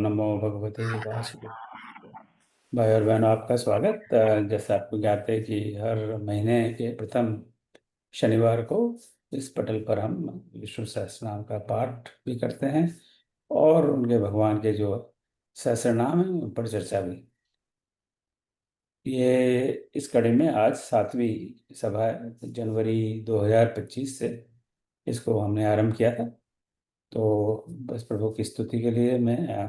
नमो भगवते वासुदेव। भाई और बहनों, आपका स्वागत। जैसा आपको ज्ञात है कि हर महीने के प्रथम शनिवार को इस पटल पर हम विष्णु सहस्त्रनाम का पाठ भी करते हैं और उनके भगवान के जो सहस्त्र नाम हैं उन पर चर्चा भी। ये इस कड़ी में आज 7वीं सभा है। जनवरी 2025 से इसको हमने आरंभ किया था। तो बस प्रभु की स्तुति के लिए मैं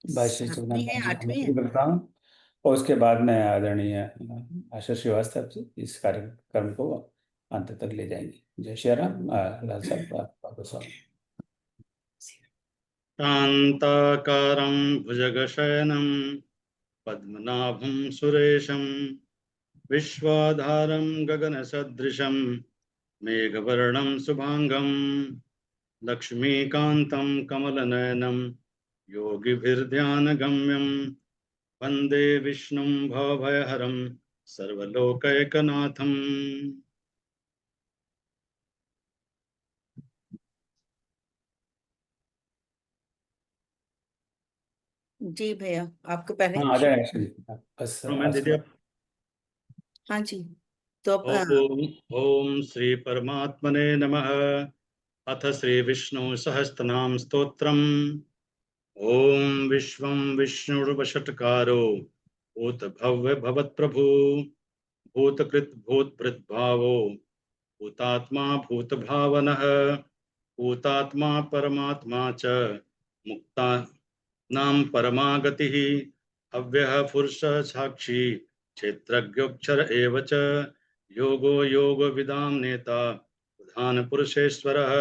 भाई श्री सातवीं है, चंद्रनाथ जी को आठवीं है। आमंत्रित करता हूँ और उसके बाद मैं आदरणीय आशा श्रीवास्तव जी इस कार्यक्रम को अंत तक ले जाएंगे। जय श्री राम। लाल साहब, आपका स्वागत। शान्ताकारं भुजगशयनं पद्मनाभं सुरेशं विश्वाधारं गगनसदृशं मेघवर्णं शुभांगं लक्ष्मीकान्तं कमलनयनं योगिभिर्ध्यानगम्यं वन्दे विष्णुं भवभयहरं सर्वलोकैकनाथम्। जी भैया, आपको पहले हाँ, आ जाए जी। बस मैं दीदी हाँ जी। तो अब ओम ओम श्री परमात्मने नमः। अथ श्री विष्णु सहस्त्रनाम स्तोत्रम्। ओम विश्वं विष्णुर्वषट्कारो भूत भव्य भवत्प्रभु भूतकृत भूतभृद्भावो भूतात्मा भूतभावनः भूतात्मा परमात्मा च मुक्ता नाम परमागतिः अव्ययः पुरुषः साक्षी क्षेत्रज्ञोक्षर एव च योगो योगविदां नेता प्रधान पुरुषेश्वरः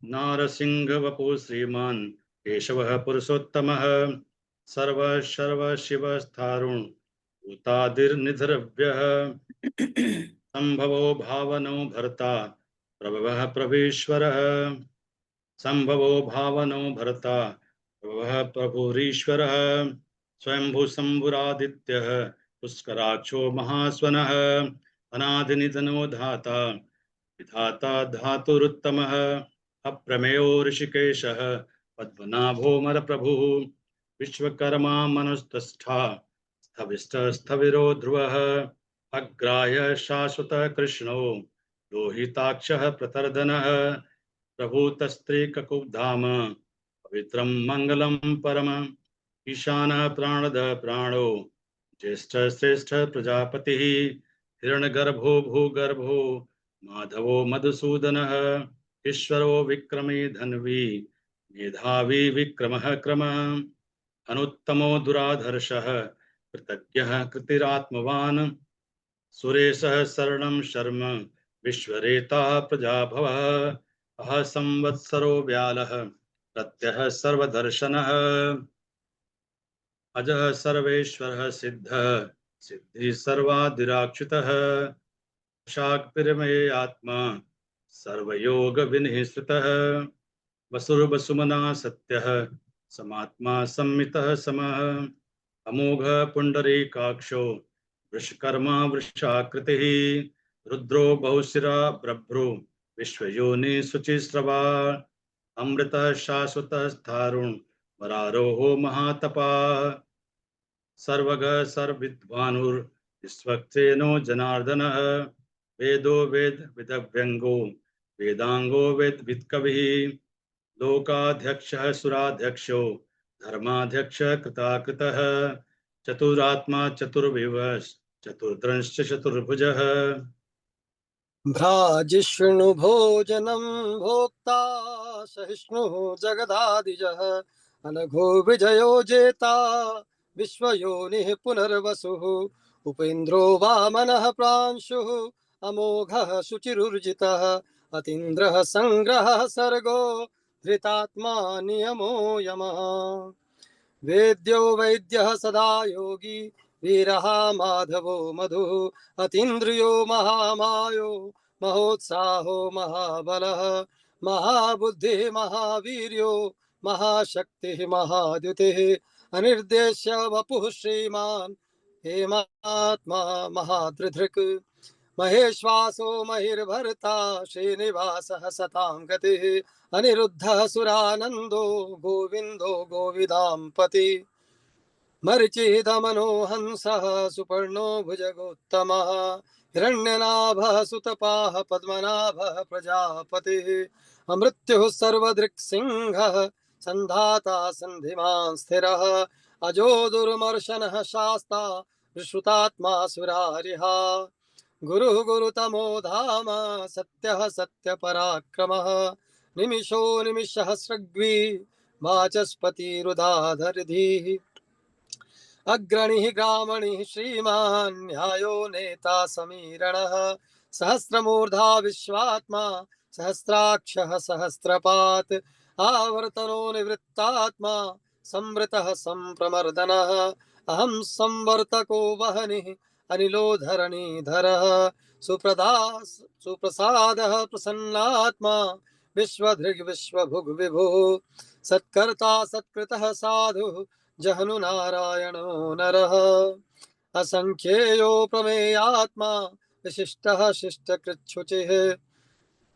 नारसिंहवपुः श्रीमान् केशवः पुरुषोत्तमः सर्वशिवस्थारुण भूतादिर्निधर्व्यः संभवो भावनो भर्ता प्रभवः प्रभीश्वरः संभवो भावनो भर्ता प्रभवः प्रभुरीश्वरः स्वयंभू शंभुरादित्यः पुष्कराक्षो महास्वनः अनादिनिधनो धाता विधाता धातुरुत्तमः अप्रमेयो ऋषिकेशः पद्मनाभो मरप्रभुः विश्वकर्मा मनुस्तष्ठा स्थविरो ध्रुवः अग्राह्य शाश्वतः कृष्णो लोहिताक्षः प्रतर्दनः प्रभूतस्त्रीककुब्धाम पवित्रं मंगलम परम ईशानः प्राणदः प्राणो ज्येष्ठ श्रेष्ठ प्रजापति हिरण्यगर्भो भूगर्भो माधवो मधुसूदनः ईश्वरो विक्रमी धन्वी मेधावी विक्रमः क्रमः अनुत्तमो दुराधर्षः कृतज्ञः कृतिरात्मवान् सुरेशः शरणं शर्म विश्वरेता प्रजाभवः अह संवत्सरो व्यालः प्रत्यः सर्वदर्शनः अजः सर्वेश्वरः सिद्धः सिद्धि सर्वादिराक्षितः शाक्तिर्मये आत्मा सर्वयोग विनिःसृतः वसुर्वसुमना सत्यः समात्मा सम्मितः समः अमोघ पुंडरीकाक्षो वृषकर्मा वृषाकृतिः रुद्रो बहुशिरा ब्रभ्रो विश्वयोनि शुचिस्रवा अमृतः शाश्वतः स्थारुण वरारोहो महातपा सर्वगः सर्वविद्वानुर्विश्वक्सेनो जनार्दनः वेदो वेद विदव्यंगो वेदांगो वेद वित्कविः लोकाध्यक्षः सुराध्यक्षो धर्माध्यक्षः कृताकृतः चतुरात्मा चतुर्विवश चतुर्द्रंश्च चतुर्भुजः भ्राजिष्णु भोजनं भोक्ता सहिष्णुः जगदादिजः अनघो विजयो जेता विश्वयोनिः पुनर्वसुः उपेन्द्रो वामनः प्रांशुः अमोघः शुचिरुर्जितः अतीन्द्रः संग्रहः सर्गो धृतात्मा नियमो यमः वेद्यो वैद्यः सदा योगी वीरः माधवो मधुः अतीन्द्रियो महामायो महोत्साहो महाबलः महाबुद्धिः महावीर्यो महाशक्तिः महाद्युतिः अनिर्देश्य वपुः श्रीमान् हेमात्मा महादृधृक् महेश्वासो महिर्भर्ता श्रीनिवासः सतां गतिः अनिरुद्धः सुरानन्दो गोविन्दो गोविदां पति मरीचिदमनो हंसः सुपर्णो भुजगोत्तमः हिरण्यनाभः सुतपाः पद्मनाभः प्रजापतिः अमृत्युः सर्वदृक्सिंहः सन्धाता सन्धिमान् स्थिरः अजो दुर्मर्शनः शास्ता विश्रुतात्मा सुरारिः गुरुः गुरुतमो धाम सत्यः सत्यपराक्रमः निमिषो निमिषहस्रग्वी वाचस्पतिरुदाधरधीः अग्रणिः ग्रामणिः श्रीमान् न्यायो नेता समीरणः सहस्रमूर्धा विश्वात्मा सहस्राक्षः सहस्रपात् आवर्तनो निवृत्तात्मा संवृतः संप्रमर्दनः अहं संवर्तको वहनिः अनिलो धरणीधरः सुप्रसादः प्रसन्नात्मा विश्वधृग् विश्वभुग् विभुः सत्कर्ता सत्कृतः साधुः जहनु नारायणो नरः असंख्येयो प्रमेयात्मा विशिष्टः शिष्टकृच्छुचिः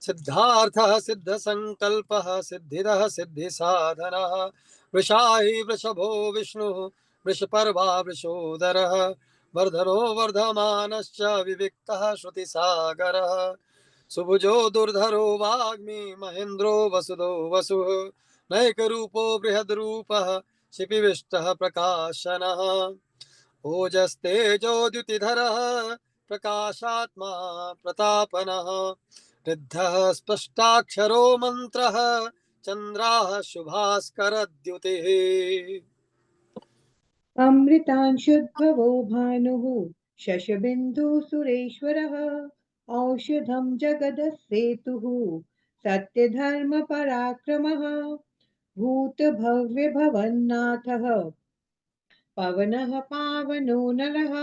सिद्धार्थः सिद्धसंकल्पः सिद्धिदः सिद्धिसाधनः वृषाहि वृषभो विष्णुः वृषपर्वा वृषोदरः वर्धनो वर्धमानश्च विविक्तः श्रुतिसागरः सुभुजो दुर्धरो वाग्मी महेन्द्रो वसुदो वसुः नैकरूपो बृहद्रूपः शिपिविष्टः प्रकाशनः ओजस्तेजोद्युतिधरः प्रकाशात्मा प्रतापनः ऋद्धः स्पष्टाक्षरो मन्त्रः चन्द्राः शुभास्करद्युतिः अमृतांशुद्भवो भानुः शशबिन्दुसुरेश्वरः औषधं जगदसेतुः सत्यधर्मपराक्रमः भूतभव्यभवन्नाथः पवनः पावनो नरः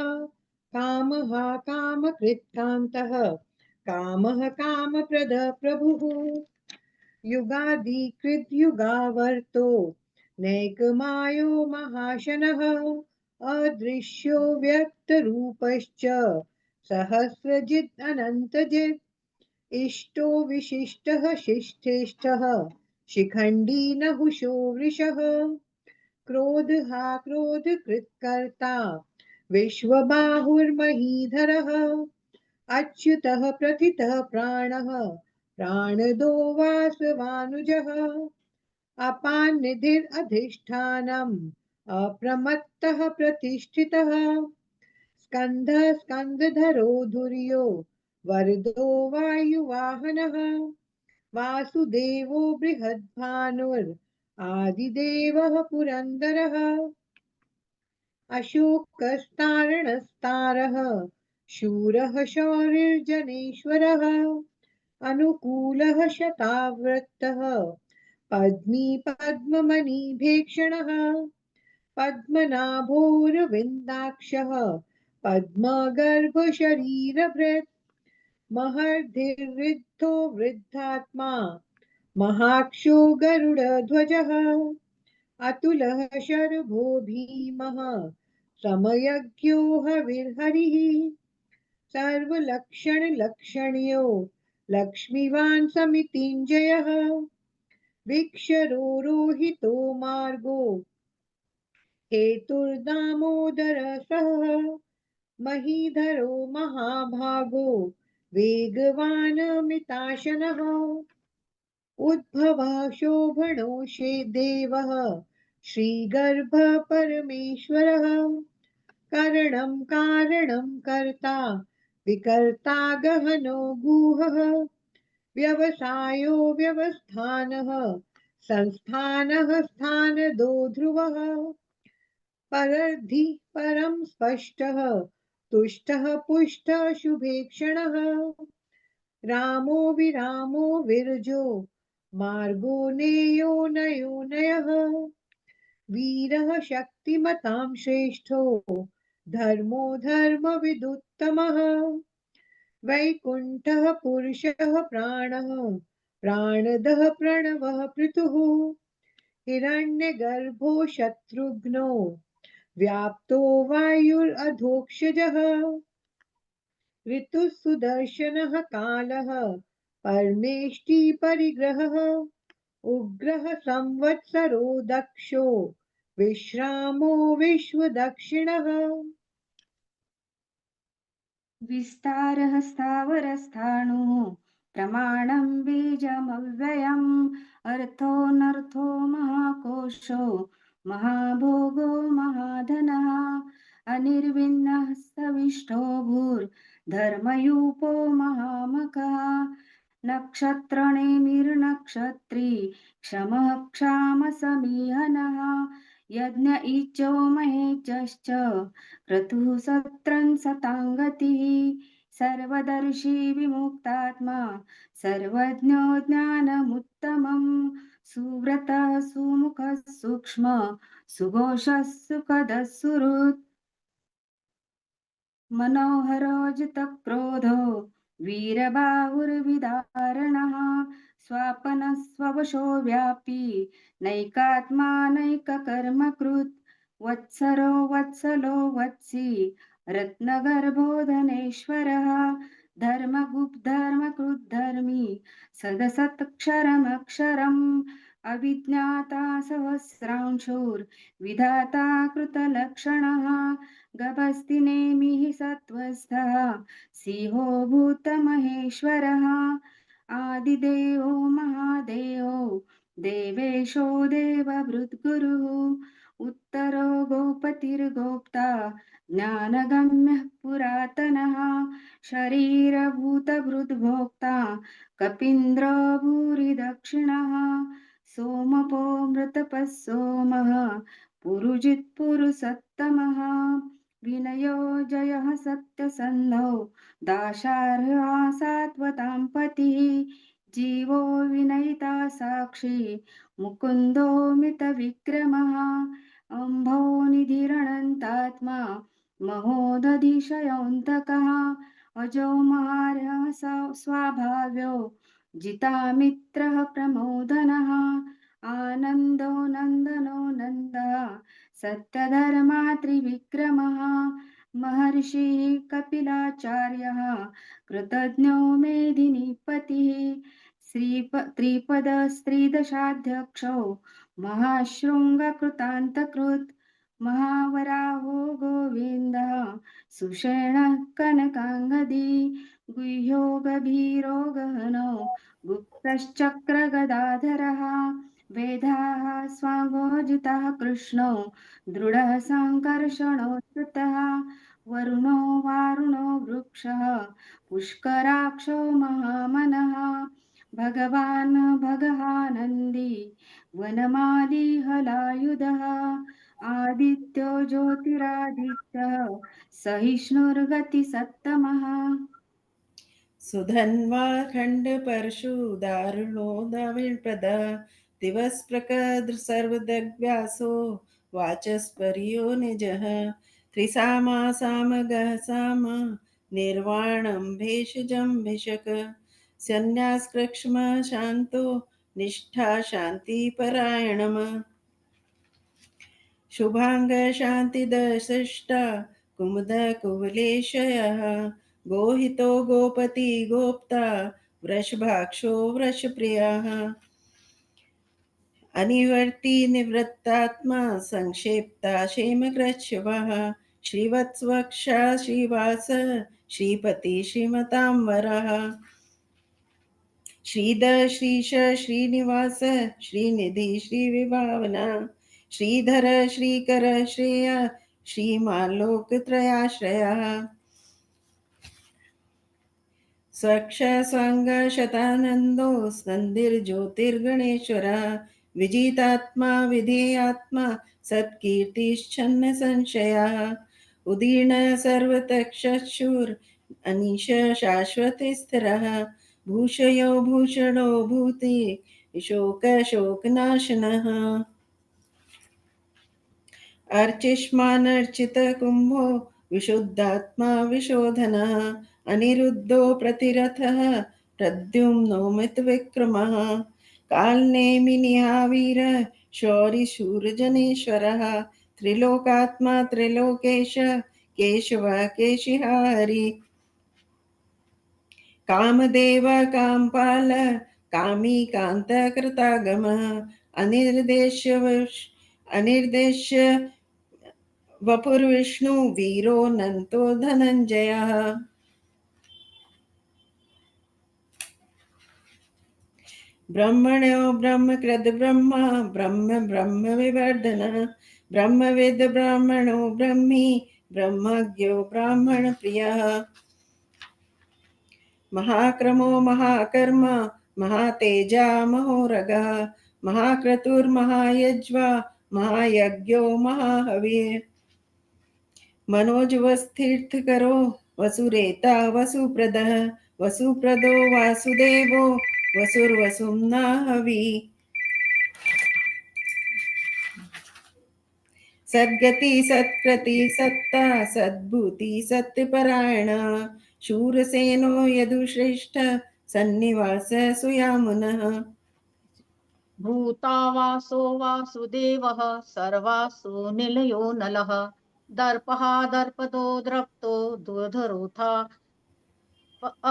कामः कामकृत्कान्तः कामः कामप्रदः प्रभुः युगादिकृद्युगावर्तो नैकमायो महाशनः अदृश्यो व्यक्तरूपश्च सहस्रजित् अनन्तजित् इष्टो विशिष्टः शिष्ठेष्ठः शिखण्डी नहुषो वृषः क्रोधः क्रोधकृत्कर्ता विश्वबाहुर्महीधरः अच्युतः प्रथितः प्राणः प्राणदो वासवानुजः अपान्निधिरधिष्ठानम् अप्रमत्तः प्रतिष्ठितः स्कन्धः स्कन्धधरो धुर्यो वरदो वायुवाहनः वासुदेवो बृहद्भानुर् आदिदेवः पुरन्दरः अशोकस्तारणस्तारः शूरः शौरिर्जनेश्वरः अनुकूलः शतावृत्तः पद्मी पद्ममणिभीक्षणः पद्मनाभोरविन्दाक्षः पद्मगर्भशरीरभृत् महर्धिर्वृद्धो वृद्धात्मा महाक्षो गरुडध्वजः अतुलः शर्भो भीमः समयज्ञो हविर्हरिः सर्वलक्षणलक्षण्यो लक्ष्मीवान् समितिञ्जयः वीक्षरोहितो मार्गो हेतुर्दामोदरसः महीधरो महाभागो वेगवानमिताशनः उद्भवः शोभनो देवः श्रीगर्भः परमेश्वरः करणं कारणं कर्ता विकर्ता गहनो गुहः व्यवसायो व्यवस्थानः संस्थानः स्थानदो ध्रुवः परर्धि परं स्पष्टः तुष्टः पुष्टः शुभेक्षणः रामो विरामो विरजो मार्गो नेयो नयो नयः वीरः शक्तिमतां श्रेष्ठो धर्मो धर्मविदुत्तमः वैकुण्ठः पुरुषः प्राणः प्राणदः प्रणवः पृथुः हिरण्यगर्भो शत्रुघ्नो व्याप्तो वायुरधोक्षजः ऋतुः सुदर्शनः कालः परमेष्टि परिग्रहः उग्रः संवत्सरो दक्षो विश्रामो विश्वदक्षिणः विस्तारः स्थावरस्थाणुः प्रमाणं बीजमव्ययम् अर्थोऽनर्थो महाकोशो महाभोगो महाधनः अनिर्विण्णः सविष्टो भूर्धर्मयूपो महामखः नक्षत्रणेमिर्नक्षत्री क्षमः क्षामसमीहनः यज्ञ इचो महेचश्च क्रतुः सत्रं सताङ्गतिः सर्वदर्शी विमुक्तात्मा सर्वज्ञो ज्ञानमुत्तमम् सुव्रतः सुमुखः सूक्ष्म सुघोषः सुखदः सुहृत् मनोहरो जितक्रोधो वीरबाहुर्विदारणः स्वापनः स्ववशो व्यापी नैकात्मा नैककर्मकृत् वत्सरो वत्सलो वत्सी रत्नगर्भो धनेश्वरः धर्मकृद्धर्मी सदसत्क्षरमक्षरम् अविज्ञाता सहस्रांशुर्विधाता कृतलक्षणः गभस्ति नेमिः सत्त्वस्थः सिंहो भूतमहेश्वरः आदिदेवो महादेवो देवेशो देवभृद्गुरुः उत्तरो गोपतिर्गोप्ता ज्ञानगम्यः पुरातनः शरीरभूतभृद्भोक्ता कपीन्द्रो भूरि दक्षिणः सोमपो मृतपः सोमः पुरुजित्पुरुषोत्तमः विनयो जयः सत्यसन्धौ दाशार्हा सात्वतां पतिः जीवो विनयिता साक्षी मुकुन्दो मितविक्रमः अम्भो निधिरनन्तात्मा महोदधिशयोऽन्तकः अजो महार्यः स्वाभाव्यो जितामित्रः प्रमोदनः आनन्दो नन्दनो नन्दः सत्यधर्मा त्रिविक्रमः महर्षिः कपिलाचार्यः कृतज्ञो मेदिनीपतिः त्रिपदस्त्रिदशाध्यक्षो महाशृङ्गकृतान्तकृत् महावराहो गोविन्दः सुषेणः कनकाङ्गदी गुह्यो गभीरो गहनो गुप्तश्चक्रगदाधरः वेदाः स्वाङ्गोजितः कृष्णो दृढः सङ्कर्षणोच्युतः वरुणो वारुणो वृक्षः पुष्कराक्षो महामनः भगवान् भगहानन्दी वनमाली हलायुधः आदित्यो ज्योतिरादित्यः सहिष्णुर्गतिसत्तमः सुधन्वा खण्डपरशु दारुणो द्रविणप्रद दिवस्प्रकद्र सर्वदग्व्यासो वाचस्पर्यो निजः त्रिसामा सामगः साम निर्वाणं भेषजं भिषक सन्न्यासकृक्ष्म शान्तो निष्ठा शान्तिपरायणम् शुभांग शान्तिदशिष्टा कुमुद कुवलेशयः गोहितो गोपति गोप्ता वृषभाक्षो वृषप्रियः अनिवर्ति निवृत्तात्मा संक्षेप्ता क्षेमकृच्छवः श्रीवत्सवक्षा श्रीवास श्रीपति श्रीमतांवरः श्रीधर श्रीश श्रीनिवास श्रीनिधि श्रीविभावना श्रीधर श्रीकर श्रेय श्रीमालोकत्रयाश्रयः स्वक्ष स्वांग शतानंदो स्कंदिर्ज्योतिर्गणेश्वरः विजितात्मा विधेयात्मा सत्कीर्तिश्छन्न संशयः उदीर्ण सर्वतक्षुर अनीश शाश्वती स्थिरः भूषयो भूषणो भूति शोक शोकनाशनः अर्चिष्मानर्चित कुंभो विशुद्धात्मा विशोधनः अनिरुद्धो प्रतिरथः प्रद्युम्नो मितविक्रमः कालनेमिनिहावीर शौरिशूरजनेश्वरः त्रिलोकात्मा त्रिलोकेश केशव केशिहा हरि कामदेव कामपाल कामी कांत कृतागमः अनिर्देश्य वपुर्विष्णु वीरो नंतो धनंजयः ब्रह्मण्यो ब्रह्मकृद् ब्रह्म ब्रह्म ब्रह्म विवर्धनः ब्रह्मविद् ब्राह्मणो ब्रह्मी ब्रह्मज्ञो ब्राह्मण प्रियः महाक्रमो महाकर्म महातेजा महोरगः महाक्रतुर्महायज्वा महायज्ञो महाहविः मनोजवस्थितीर्थकरो वसुरेता वसुप्रदः वसुप्रदो वासुदेवो वसुर्वसुम्ना हवि सद्गति सत्कृति सत्ता सद्भूति सत्यपरायण शूरसेनो यदुश्रेष्ठ सन्निवास सुयामुनः भूतावासो वासुदेवः सर्वासु निलयो नलः दर्पः दर्पदो द्रप्तो दुर्धरोथा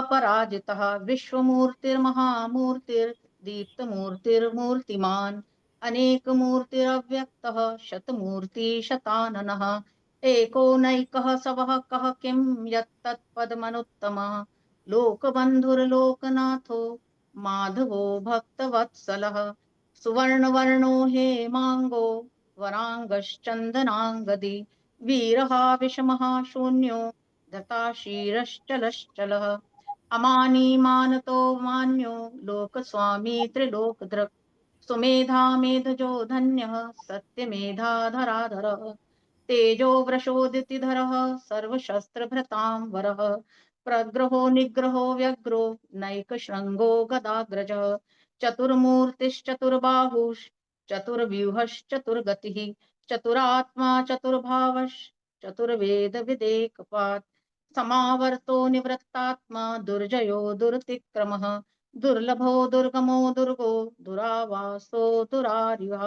अपराजितः विश्वमूर्तिर्महामूर्तिर्दीप्तमूर्तिर्मूर्तिमान् अनेकमूर्तिरव्यक्तः शतमूर्ति शताननः एको नैकः सवः कः किं यत्तत्पदमनुत्तमः लोकबन्धुर्लोकनाथो माधवो भक्तवत्सलः सुवर्णवर्णो हेमाङ्गो वराङ्गश्चन्दनाङ्गदी वीरः विषमः शून्यो धताशीरश्चलश्चलः अमानी मानतो मान्यो लोकस्वामी त्रिलोकदृक् सुमेधा मेधजो धन्यः सत्यमेधाधराधरः तेजो वृषोदितिधरः सर्वशस्त्रभृतां वरः प्रग्रहो निग्रहो व्यग्रो नैकशृङ्गो गदाग्रजः चतुर्मूर्तिश्चतुर्बाहुश्चतुर्व्यूहश्चतुर्गतिः चतुरात्मा चतुर्वेदविदेकपात् समावर्तो निवृत्तात्मा दुर्जयो दुरतिक्रमः दुर्लभो दुर्गमो दुर्गो दुरावासो दुरारिवः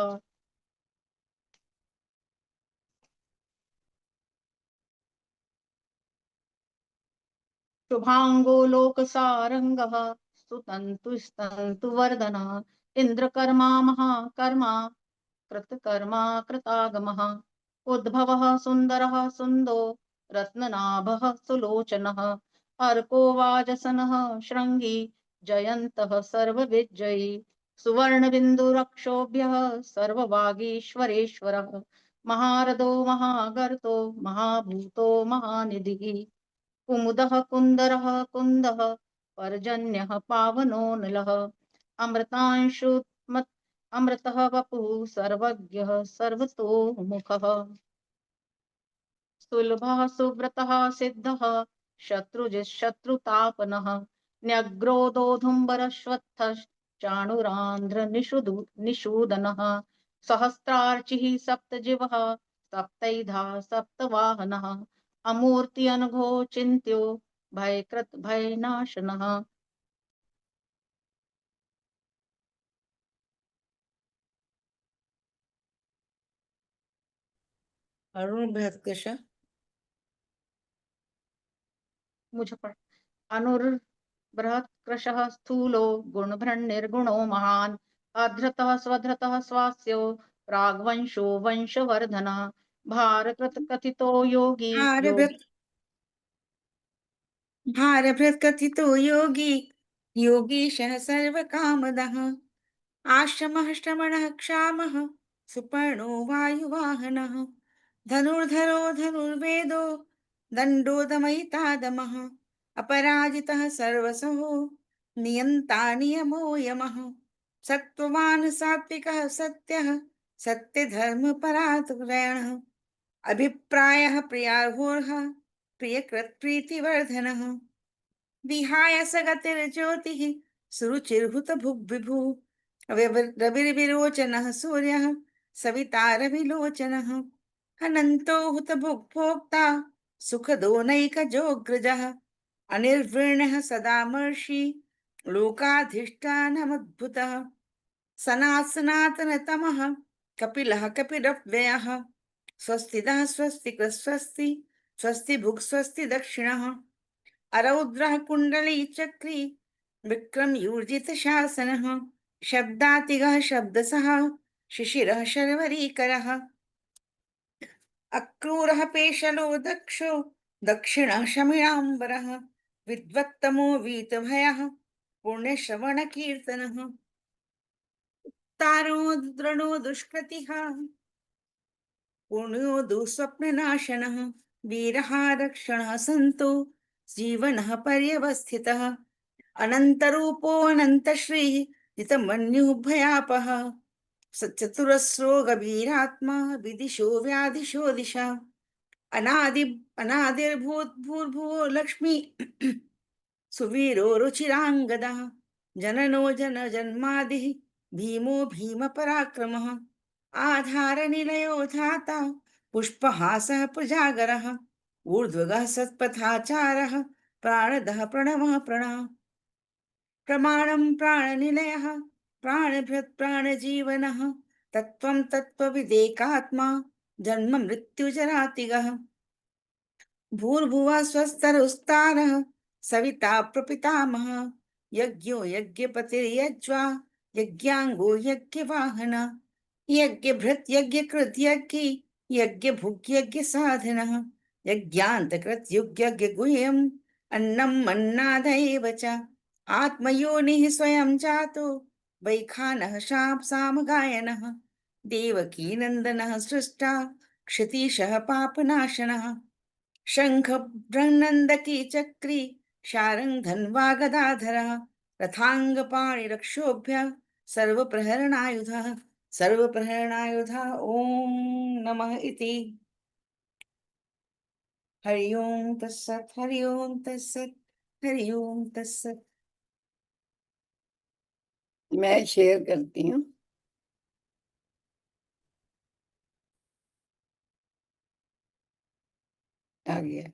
शुभांगो लोकसारंगः सुतन्तु वर्धनः इंद्रकर्मा महाकर्मा कृतकर्मा कृतागमः उद्भवः सुन्दरः सुन्दो रत्ननाभः सुलोचनः अर्को वाजसनः शृंगी जयन्तः सर्वविजयी सुवर्णबिन्दुरक्षोभ्यः सर्ववागीश्वरेश्वरः महारथो महागर्तो महाभूतो महानिधिः कुमुदः कुन्दरः कुन्दः पर्जन्यः पावनो निलः अमृतांशुमत् अमृतः वपुः सर्वज्ञः सर्वतोमुखः सुलभः सुव्रतः सिद्धः शत्रुतापनः न्यग्रोधोधुम्बरश्वत्थश्चाणुरान्ध्र निषूदनः सहस्रार्चिः सप्तजिवः सप्तैधा सप्तवाहनः अमूर्ति अनघो चिन्त्यो भयकृत भयनाशनः अरुण बृहत्कृश मुझे पढ़ अनुर्बृहत्कृशः स्थूलो गुणभृन्निर्गुणो महान् अधृतः स्वधृतः स्वास्यो प्राग्वंशो वंशवर्धनः भारकृत कथितो योगी भारभृत कथितो योगी योगीशः सर्वकामदः आश्रमः श्रमणः क्षामः सुपर्णो वायुवाहनः धनुर्धरो धनुर्वेदो दण्डो दमयितादमः अपराजितः सर्वसः नियन्ता नियमो यमः सत्त्ववान् सात्विकः सत्यः सत्यधर्मपरायणः अभिप्रायः प्रियार्होर्ह प्रियकृत् प्रीतिवर्धनः विहाय सगतिर्ज्योतिः सुरुचिर्हुत भुग्विभु रविर्विरोचनः सूर्यः सविता रविलोचनः अनन्तो हुत भुग्भोक्ता सुखदो नैकजोऽग्रजः अनिर्वृणः सदा मर्षि लोकाधिष्ठानमद्भुतः सनातनतमः कपिलः कपिरव्ययः स्वस्तिदः स्वस्तिकृत् स्वस्ति स्वस्ति भुक् स्वस्ति दक्षिणः अरौद्रः कुण्डली चक्री विक्रमयूर्जित शासनः शब्दातिगः शब्दसः शिशिरः शर्वरीकरः अक्रूरः पेशलो दक्षो दक्षिणः शमिराम्बरः विद्वत्तमो वीतभयः पुण्यश्रवणकीर्तनः तारो द्रणो दुष्कृतिः पुण्यो दुःस्वप्ननाशनः वीरः रक्षणः सन्तो जीवनः पर्यवस्थितः अनन्तरूपो अनन्तश्रीः जितमन्युः भयापः चतुरस्रो गभीरात्मा विदिशो व्याधिशो दिशा अनादि अनादिर्भूर्भुवो लक्ष्मी सुवीरो रुचिराङ्गदः जननो जनजन्मादिः भीमो भीमपराक्रमः आधारनिलयो धाता पुष्पहासः प्रजागरः ऊर्ध्वगः सत्पथाचारः प्राणदः प्रणवः प्रणः प्रमाणं प्राणनिलयः प्राणभृत् प्राणजीवनः तत्त्वं तत्त्वविदेकात्मा जन्म मृत्युजरातिगः भूर्भुवः स्वस्तरुस्तारः सविता प्रपितामहः यज्ञो यज्ञपतिर्यज्वा यज्ञाङ्गो यज्ञवाहन यज्ञभृत् यज्ञकृत् यज्ञी यज्ञभुक् यज्ञसाधनः यज्ञान्तकृत् यज्ञगुह्यम् अन्नम् अन्नाद एव च आत्मयोनिः स्वयं जातो वैखानः सामगायनः देवकीनन्दनः सृष्टा क्षितीशः पापनाशनः शंख ब्रह्नंदकी चक्री शारंग धन्वा गदाधरः रथांगपाणि रक्षोभ्य सर्वप्रहरणायुधः ओम नमः इति। हरि ओम तत्सत् हरि ओम तत्सत् हरि ओम तत्सत्। मैं शेयर करती हूँ। आ गया।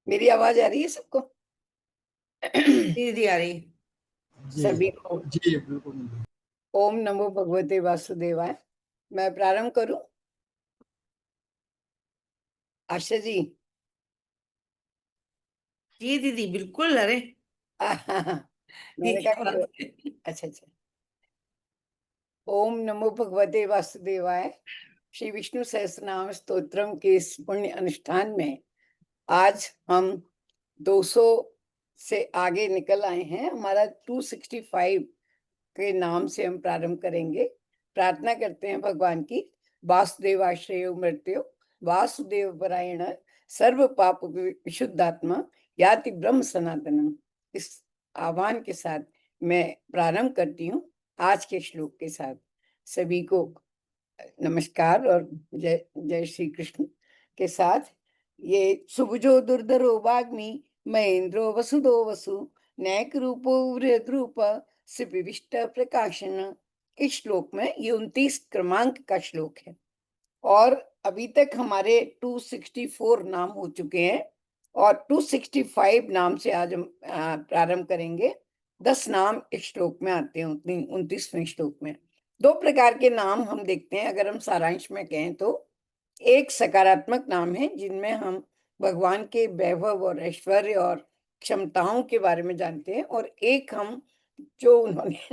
मेरी आवाज आ रही है सबको? दीदी आ रही सभी को जी बिल्कुल। ओम नमो भगवते वासुदेवाय। मैं प्रारंभ करूं? आशा जी। जी दीदी बिल्कुल। अरे मैंने कहा अच्छा। ओम नमो भगवते वासुदेवाय। श्री विष्णु सहस्रनाम स्तोत्रम के इस पुण्य अनुष्ठान में आज हम 200 से आगे निकल आए हैं। हमारा 265 के नाम से हम प्रारंभ करेंगे। प्रार्थना करते हैं भगवान की। वासुदेवाश्रयो मृत्यो वासुदेव परायण सर्व पाप विशुद्धात्मा याति ब्रह्म सनातनम। इस आह्वान के साथ मैं प्रारंभ करती हूँ आज के श्लोक के साथ। सभी को नमस्कार और जय जय श्री कृष्ण के साथ। ये सुभुजो दुर्धरो वाग्मी महेंद्रो वसुदो वसु नैक रूपो वृहद रूप विशिष्ट प्रकाशन। इस श्लोक में ये 29 क्रमांक का श्लोक है और अभी तक हमारे 264 नाम हो चुके हैं और 265 नाम से आज हम प्रारंभ करेंगे। 10 नाम इस श्लोक में आते हैं 29वें श्लोक में। 2 प्रकार के नाम हम देखते हैं अगर हम सारांश में कहें तो। एक सकारात्मक नाम है जिनमें हम भगवान के वैभव और ऐश्वर्य और क्षमताओं के बारे में जानते हैं, और एक हम जो उन्होंने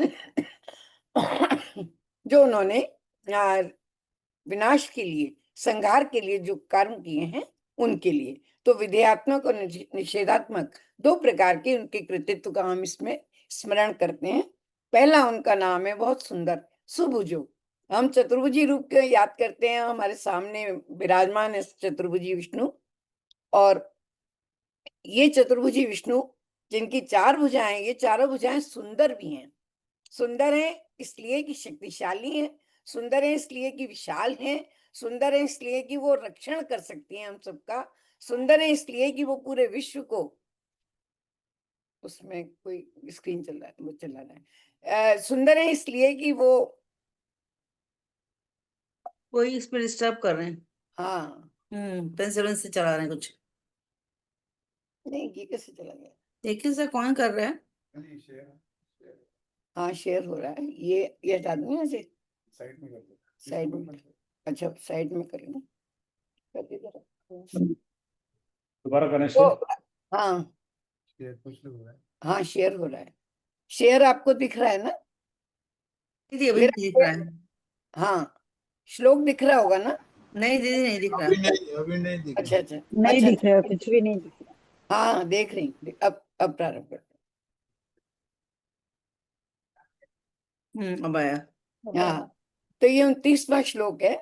विनाश के लिए, संहार के लिए जो कर्म किए हैं उनके लिए। तो विधेयात्मक और निषेधात्मक 2 प्रकार के उनके कृतित्व का हम इसमें स्मरण करते हैं। पहला उनका नाम है बहुत सुंदर, सुभुजो। हम चतुर्भुजी रूप के याद करते हैं, हमारे सामने विराजमान है चतुर्भुजी विष्णु। और ये चतुर्भुजी विष्णु जिनकी 4 भुजाएं, ये चारों भुजाएं सुंदर भी हैं। सुंदर हैं इसलिए कि शक्तिशाली हैं, सुंदर है इसलिए कि विशाल हैं, सुंदर है इसलिए कि वो रक्षण कर सकती हैं हम सबका, सुंदर है इसलिए कि वो पूरे विश्व को, उसमें कोई स्क्रीन चल रहा है, वो चला रहा है, सुंदर है इसलिए कि वो कोई इस पर डिस्टर्ब कर रहे हैं। हाँ पेंसिल से चला रहे हैं कुछ। नहीं, ये कैसे चला गया? देखिए सर कौन कर रहा है? हाँ शेयर हो रहा है। ये हटा दूं यहाँ से, साइड में। अच्छा साइड में कर लूं, कर दे जरा। दोबारा करें तो हाँ हाँ शेयर हो रहा है। शेयर आपको दिख रहा है ना? दीदी अभी मेरा नहीं दिख रहा है। हाँ, श्लोक दिख रहा होगा ना? नहीं दीदी नहीं दिख रहा। अभी नहीं दिख अच्छा अच्छा नहीं अच्छा दिख रहा, कुछ भी नहीं दिख रहा। हाँ हाँ, देख रही हूँ। अब प्रारंभ करते अब आया। हैं। हाँ, तो ये 29वां श्लोक है।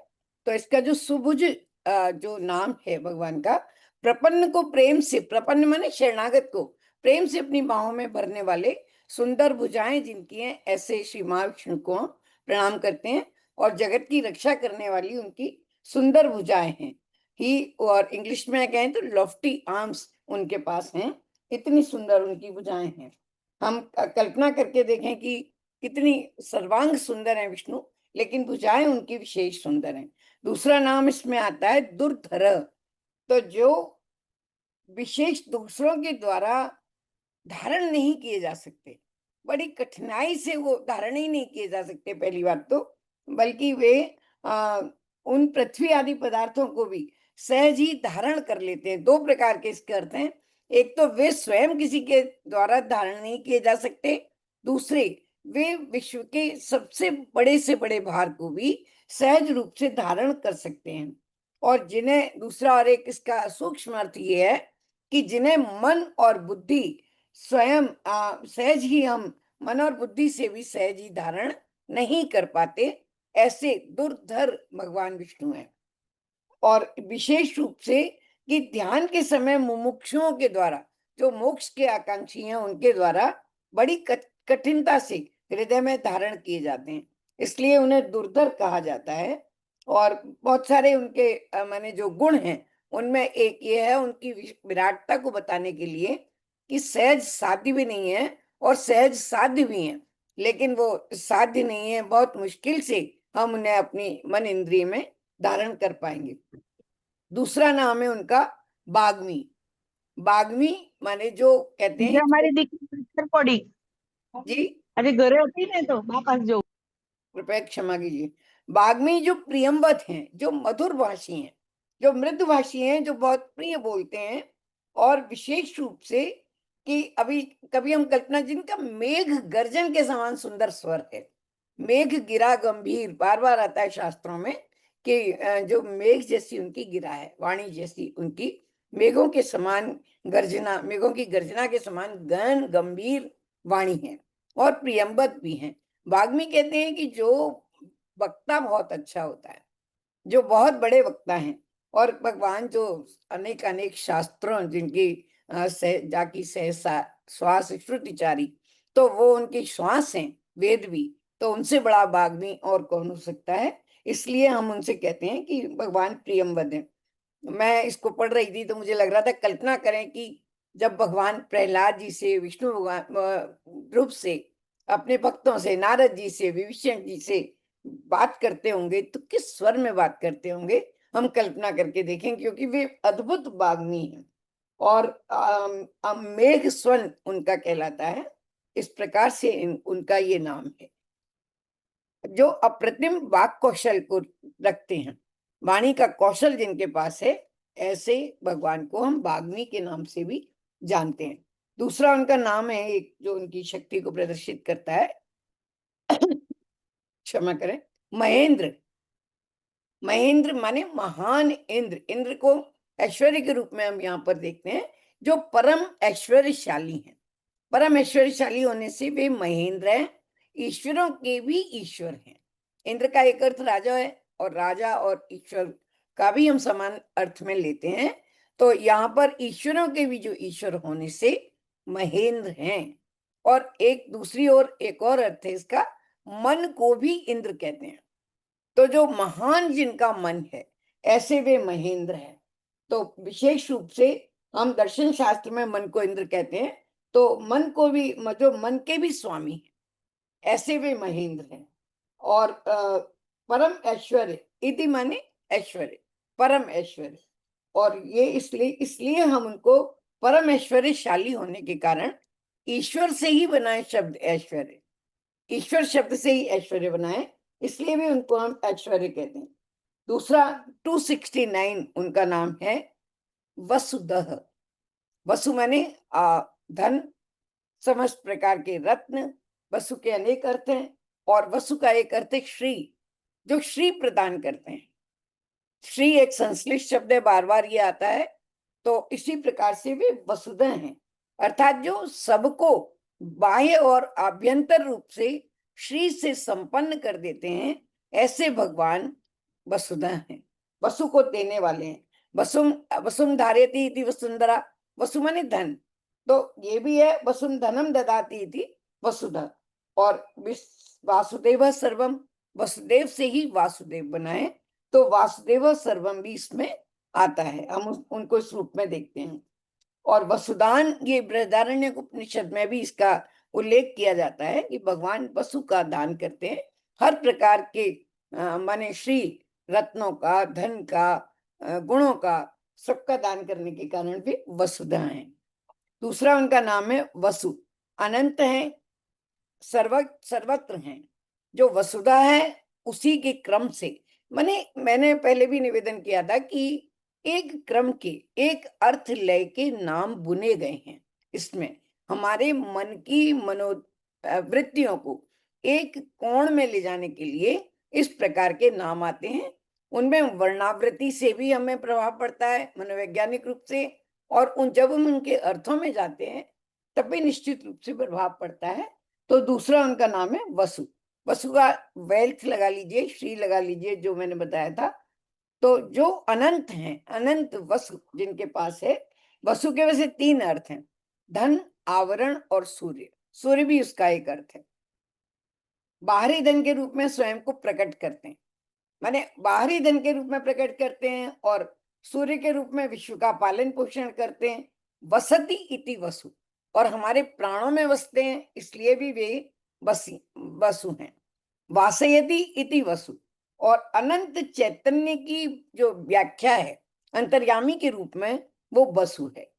तो इसका जो सुभुज जो नाम है भगवान का, प्रपन्न को प्रेम से, प्रपन्न माने शरणागत को प्रेम से अपनी बाहों में भरने वाले, सुंदर भुजाएं जिनकी हैं, ऐसे श्री महाविष्णु को हम प्रणाम करते हैं। और जगत की रक्षा करने वाली उनकी सुंदर भुजाएं हैं ही, और इंग्लिश में कहें तो लॉफ्टी आर्म्स उनके पास हैं। इतनी सुंदर उनकी भुजाएं हैं। हम कल्पना करके देखें कि कितनी सर्वांग सुंदर है विष्णु, लेकिन भुजाएं उनकी विशेष सुंदर हैं। दूसरा नाम इसमें आता है दुर्धर। तो जो विशेष दूसरों के द्वारा धारण नहीं किए जा सकते, बड़ी कठिनाई से वो धारण ही नहीं किए जा सकते पहली बात तो, बल्कि वे उन पृथ्वी आदि पदार्थों को भी सहज ही धारण कर लेते हैं। दो प्रकार के इसके अर्थ हैं। एक तो वे स्वयं किसी के द्वारा धारण नहीं किए जा सकते, दूसरे वे विश्व के सबसे बड़े से बड़े भार को भी सहज रूप से धारण कर सकते हैं। और जिन्हें दूसरा और एक इसका सूक्ष्म अर्थ ये है कि जिन्हें मन और बुद्धि स्वयं सहज ही, हम मन और बुद्धि से भी सहज ही धारण नहीं कर पाते, ऐसे दुर्धर भगवान विष्णु हैं। और विशेष रूप से कि ध्यान के समय मुमुक्षुओं के द्वारा, जो मोक्ष के आकांक्षी हैं, उनके द्वारा बड़ी कठिनता से हृदय में धारण किए जाते हैं, इसलिए उन्हें दुर्धर कहा जाता है। और बहुत सारे उनके माने जो गुण हैं, उनमें एक ये है उनकी विराटता को बताने के लिए कि सहज साध्य भी नहीं है और सहज साध्य भी है, लेकिन वो साध्य नहीं है, बहुत मुश्किल से हम उन्हें अपनी मन इंद्रिय में धारण कर पाएंगे। दूसरा नाम है उनका बाग्मी। बाग्मी माने जो कहते हैं हमारी दीक्षित पड़ी जी, अरे घरे होती नहीं तो वापस जो कृपया क्षमा कीजिए। बाग्मी जो प्रियंवत हैं, जो मधुर भाषी हैं, जो मृदुभाषी हैं, जो बहुत प्रिय बोलते हैं, और विशेष रूप से कि अभी कभी हम कल्पना, जिनका मेघ गर्जन के समान सुंदर स्वर है। मेघ गिरा गंभीर बार बार आता है शास्त्रों में कि जो मेघ जैसी उनकी गिरा है, वाणी जैसी उनकी, मेघों के समान गर्जना, मेघों की गर्जना के समान गहन गंभीर वाणी है, और प्रियंवत भी हैं। वाग्मी कहते हैं कि जो वक्ता बहुत अच्छा होता है, जो बहुत बड़े वक्ता हैं, और भगवान जो अनेक अनेक शास्त्रों जिनकी जाकी सहसा श्वास श्रुतिचारी, तो वो उनकी श्वास हैं, वेद भी, तो उनसे बड़ा वाग्मी और कौन हो सकता है। इसलिए हम उनसे कहते हैं कि भगवान प्रियंवद हैं। मैं इसको पढ़ रही थी तो मुझे लग रहा था, कल्पना करें कि जब भगवान प्रहलाद जी से, विष्णु भगवान रूप से, अपने भक्तों से, नारद जी से, विभीषण जी से बात करते होंगे तो किस स्वर में बात करते होंगे, हम कल्पना करके देखें, क्योंकि वे अद्भुत वाग्मी हैं। और मेघ स्वन उनका कहलाता है। इस प्रकार से उनका ये नाम है। जो अप्रतिम वाक कौशल को रखते हैं, वाणी का कौशल जिनके पास है, ऐसे भगवान को हम वाग्मी के नाम से भी जानते हैं। दूसरा उनका नाम है एक जो उनकी शक्ति को प्रदर्शित करता है, क्षमा करें, महेंद्र। महेंद्र माने महान इंद्र। इंद्र को ऐश्वर्य के रूप में हम यहाँ पर देखते हैं, जो परम ऐश्वर्यशाली हैं। परम ऐश्वर्यशाली होने से वे महेंद्र हैं, ईश्वरों के भी ईश्वर हैं। इंद्र का एक अर्थ राजा है, और राजा और ईश्वर का भी हम समान अर्थ में लेते हैं। तो यहाँ पर ईश्वरों के भी जो ईश्वर होने से महेंद्र हैं। और एक दूसरी ओर एक और अर्थ है इसका, मन को भी इंद्र कहते हैं। तो जो महान जिनका मन है, ऐसे वे महेंद्र हैं। तो विशेष रूप से हम दर्शन शास्त्र में मन को इंद्र कहते हैं, तो मन को भी, जो मन के भी स्वामी हैं, ऐसे वे महेंद्र हैं। और परम ऐश्वर्य, इति माने ऐश्वर्य, परम ऐश्वर्य। और ये इसलिए हम उनको परम ऐश्वर्यशाली होने के कारण, ईश्वर से ही बनाए शब्द ऐश्वर्य, ईश्वर शब्द से ही ऐश्वर्य बनाए, इसलिए भी उनको हम ऐश्वर्य कहते हैं। दूसरा 269 उनका नाम है वसुदह। वसु माने धन, समस्त प्रकार के रत्न। वसु के अनेक अर्थ हैं और वसु का एक अर्थ है श्री, जो श्री प्रदान करते हैं। श्री एक संश्लिष्ट शब्द है, बार बार ये आता है। तो इसी प्रकार से वे वसुधा हैं, अर्थात जो सबको बाह्य और आभ्यंतर रूप से श्री से संपन्न कर देते हैं, ऐसे भगवान वसुधा हैं, वसु को देने वाले हैं। वसुम वसुम धारयति इति वसुंधरा, वसु माने धन, तो ये भी है वसुम धनम ददाति इति वसुधा। और वासुदेव सर्वम, वसुदेव से ही वासुदेव बना है, तो वासुदेव सर्वम भी इसमें आता है। हम उनको इस रूप में देखते हैं। और वसुदान, ये बृहदारण्यक उपनिषद में भी इसका उल्लेख किया जाता है कि भगवान वसु का दान करते हैं, हर प्रकार के माने श्री रत्नों का, धन का, गुणों का, सबका दान करने के कारण भी वसुधा है। दूसरा उनका नाम है वसु, अनंत है, सर्वत्र हैं। जो वसुधा है उसी के क्रम से, मैंने पहले भी निवेदन किया था कि एक क्रम के, एक अर्थ लय के नाम बुने गए हैं। इसमें हमारे मन की मनोवृत्तियों को एक कोण में ले जाने के लिए इस प्रकार के नाम आते हैं। उनमें वर्णावृत्ति से भी हमें प्रभाव पड़ता है मनोवैज्ञानिक रूप से, और जब हम उनके अर्थों में जाते हैं तब भी निश्चित रूप से प्रभाव पड़ता है। तो दूसरा उनका नाम है वसु। वसु का वेल्थ लगा लीजिए, श्री लगा लीजिए, जो मैंने बताया था। तो जो अनंत हैं, अनंत वसु जिनके पास है, वसु के वैसे 3 अर्थ हैं, धन, आवरण और सूर्य। सूर्य भी उसका एक अर्थ है। बाहरी धन के रूप में स्वयं को प्रकट करते हैं, माने बाहरी धन के रूप में प्रकट करते हैं, और सूर्य के रूप में विश्व का पालन पोषण करते हैं। वसति इति वसु, और हमारे प्राणों में बसते हैं, इसलिए भी वे वसु हैं। वासयति इति वसु, और अनंत चैतन्य की जो व्याख्या है अंतर्यामी के रूप में, वो वसु है,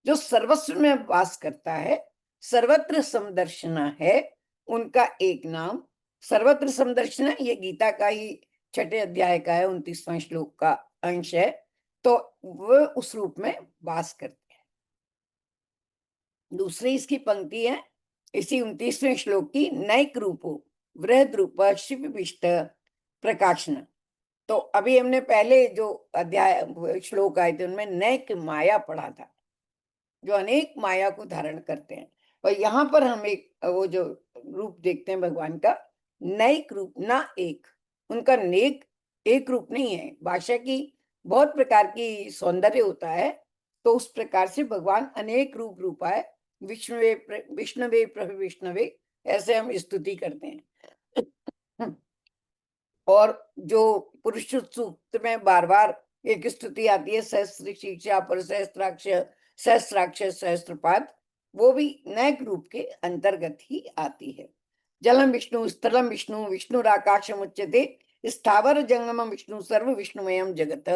जो सर्वस्व में वास करता है, सर्वत्र समदर्शना है उनका एक नाम। सर्वत्र समदर्शना ये गीता का ही 6ठे अध्याय का है, 29वां श्लोक का अंश है। तो वो उस रूप में वास करते हैं। दूसरी इसकी पंक्ति है इसी 29वें श्लोक की, नैक रूपो वृहद रूप शिवविष्ट प्रकाशन। तो अभी हमने पहले जो अध्याय श्लोक आए थे उनमें नैक माया पढ़ा था, जो अनेक माया को धारण करते हैं। और यहाँ पर हम एक वो जो रूप देखते हैं भगवान का, नैक रूप, ना एक, उनका नेक एक रूप नहीं है। भाषा की बहुत प्रकार की सौंदर्य होता है, तो उस प्रकार से भगवान अनेक रूप है। विष्णुवे प्रभु विष्णुवे, ऐसे हम स्तुति करते हैं। और जो पुरुष सूक्त में बार बार एक स्तुति आती है, सहस्त्र शीर्षा पर सहस्त्राक्ष, सहस्त्राक्ष सहस्त्रपाद, वो भी नैक रूप के अंतर्गत ही आती है। जलम विष्णु, स्थलम विष्णु, विष्णुराकाशम उच्यते, स्थावर जंगम विष्णु, सर्व विष्णुमयम जगत।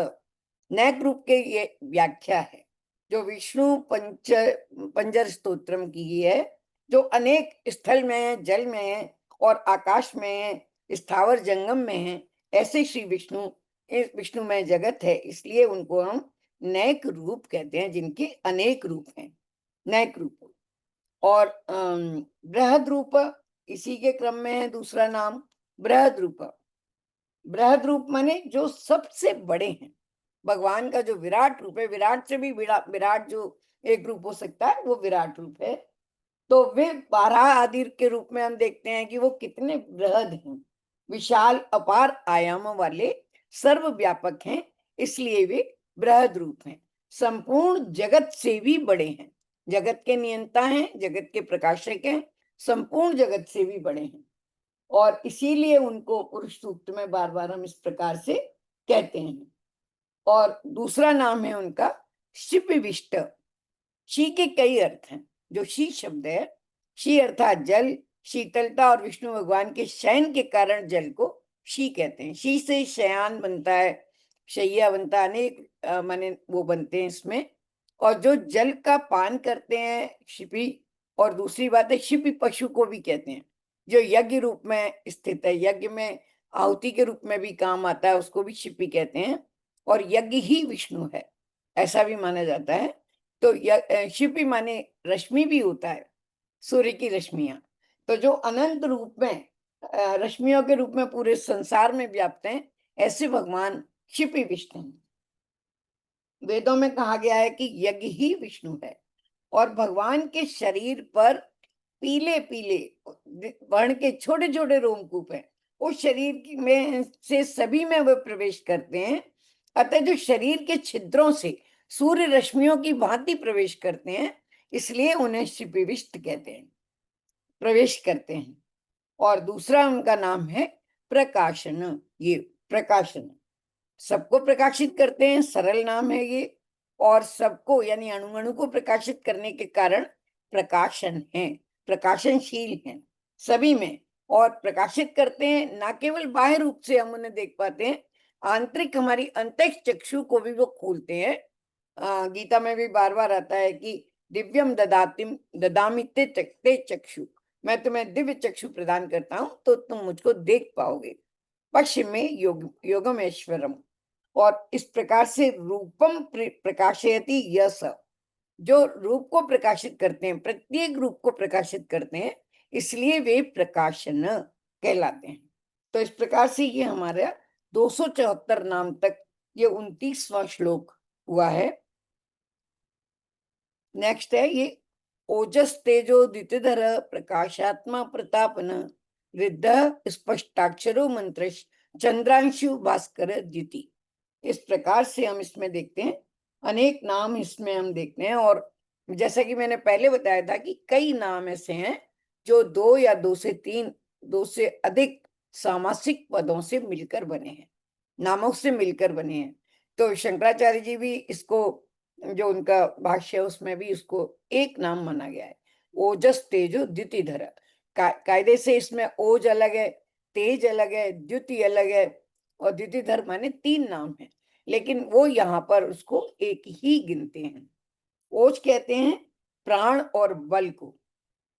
नैक रूप के ये व्याख्या है जो विष्णु पंजर स्तोत्रम की है, जो अनेक स्थल में है, जल में है और आकाश में है, स्थावर जंगम में है। ऐसे श्री विष्णु विष्णुमय जगत है, इसलिए उनको हम नैक रूप कहते हैं, जिनके अनेक रूप हैं, नैक रूप। और बृहद रूप इसी के क्रम में है दूसरा नाम, बृहद रूप। बृहद रूप माने जो सबसे बड़े हैं। भगवान का जो विराट रूप है, विराट से भी विराट जो एक रूप हो सकता है, वो विराट रूप है। तो वे 12 आदि के रूप में हम देखते हैं कि वो कितने बृहद हैं, विशाल अपार आयाम वाले, सर्वव्यापक हैं, इसलिए वे बृहद रूप हैं। संपूर्ण जगत से भी बड़े हैं, जगत के नियंता हैं, जगत के प्रकाशक हैं, संपूर्ण जगत से भी बड़े हैं। और इसीलिए उनको पुरुष सूक्त में बार बार हम इस प्रकार से कहते हैं। और दूसरा नाम है उनका शिवविष्ट। शी के कई अर्थ हैं। जो शी शब्द है, शी अर्थात जल, शीतलता, और विष्णु भगवान के शयन के कारण जल को शी कहते हैं। शी से शयान बनता है, शैया बनता है, अनेक माने वो बनते हैं इसमें। और जो जल का पान करते हैं शिपी, और दूसरी बात है शिपी पशु को भी कहते हैं, जो यज्ञ रूप में स्थित है, यज्ञ में आहुति के रूप में भी काम आता है, उसको भी शिपी कहते हैं। और यज्ञ ही विष्णु है, ऐसा भी माना जाता है। तो शिपी माने रश्मि भी होता है, सूर्य की रश्मियां। तो जो अनंत रूप में रश्मियों के रूप में पूरे संसार में व्याप्त हैं, ऐसे भगवान शिपी विष्णु हैं। वेदों में कहा गया है कि यज्ञ ही विष्णु है, और भगवान के शरीर पर पीले पीले वर्ण के छोटे छोटे रोमकूप हैं। उस शरीर में से सभी में वे प्रवेश करते हैं। अतः जो शरीर के छिद्रों से सूर्य रश्मियों की भांति प्रवेश करते हैं, इसलिए उन्हें शिपिविष्ट कहते हैं, प्रवेश करते हैं। और दूसरा उनका नाम है प्रकाशन। ये प्रकाशन सबको प्रकाशित करते हैं, सरल नाम है ये। और सबको यानी अणु अणु को प्रकाशित करने के कारण प्रकाशन है, प्रकाशनशील है सभी में, और प्रकाशित करते हैं। ना केवल बाह्य रूप से हम उन्हें देख पाते हैं, आंतरिक हमारी अंतरिक्ष चक्षु को भी वो खोलते हैं। गीता में भी बार बार आता है कि दिव्यम ददामि ते चक्षु, मैं तुम्हें दिव्य चक्षु प्रदान करता हूं तो तुम मुझको देख पाओगे। पश्चिम में योगमेश्वरम। और इस प्रकार से रूपम प्रकाशयति यस, जो रूप को प्रकाशित करते हैं, प्रत्येक रूप को प्रकाशित करते हैं, इसलिए वे प्रकाशन कहलाते हैं। तो इस प्रकार से ये हमारा 274 नाम तक ये 29वां श्लोक हुआ है। नेक्स्ट है ये ओजस तेजो द्युतिधर प्रकाशात्मा प्रतापन रिद्ध स्पष्टाक्षरो मंत्र चंद्रांशु भास्कर द्युति। इस प्रकार से हम इसमें देखते हैं, अनेक नाम इसमें हम देखते हैं। और जैसा कि मैंने पहले बताया था कि कई नाम ऐसे हैं जो 2 या 2 से 3, 2 से अधिक सामासिक पदों से मिलकर बने हैं, नामों से मिलकर बने हैं। तो शंकराचार्य जी भी इसको, जो उनका भाष्य है उसमें भी उसको एक नाम माना गया है, ओजस तेजो द्युतिधर। कायदे से इसमें ओज अलग है, तेज अलग है, द्युति अलग है, और द्युतिधर माने 3 नाम है, लेकिन वो यहाँ पर उसको एक ही गिनते हैं। ओज कहते हैं प्राण और बल को,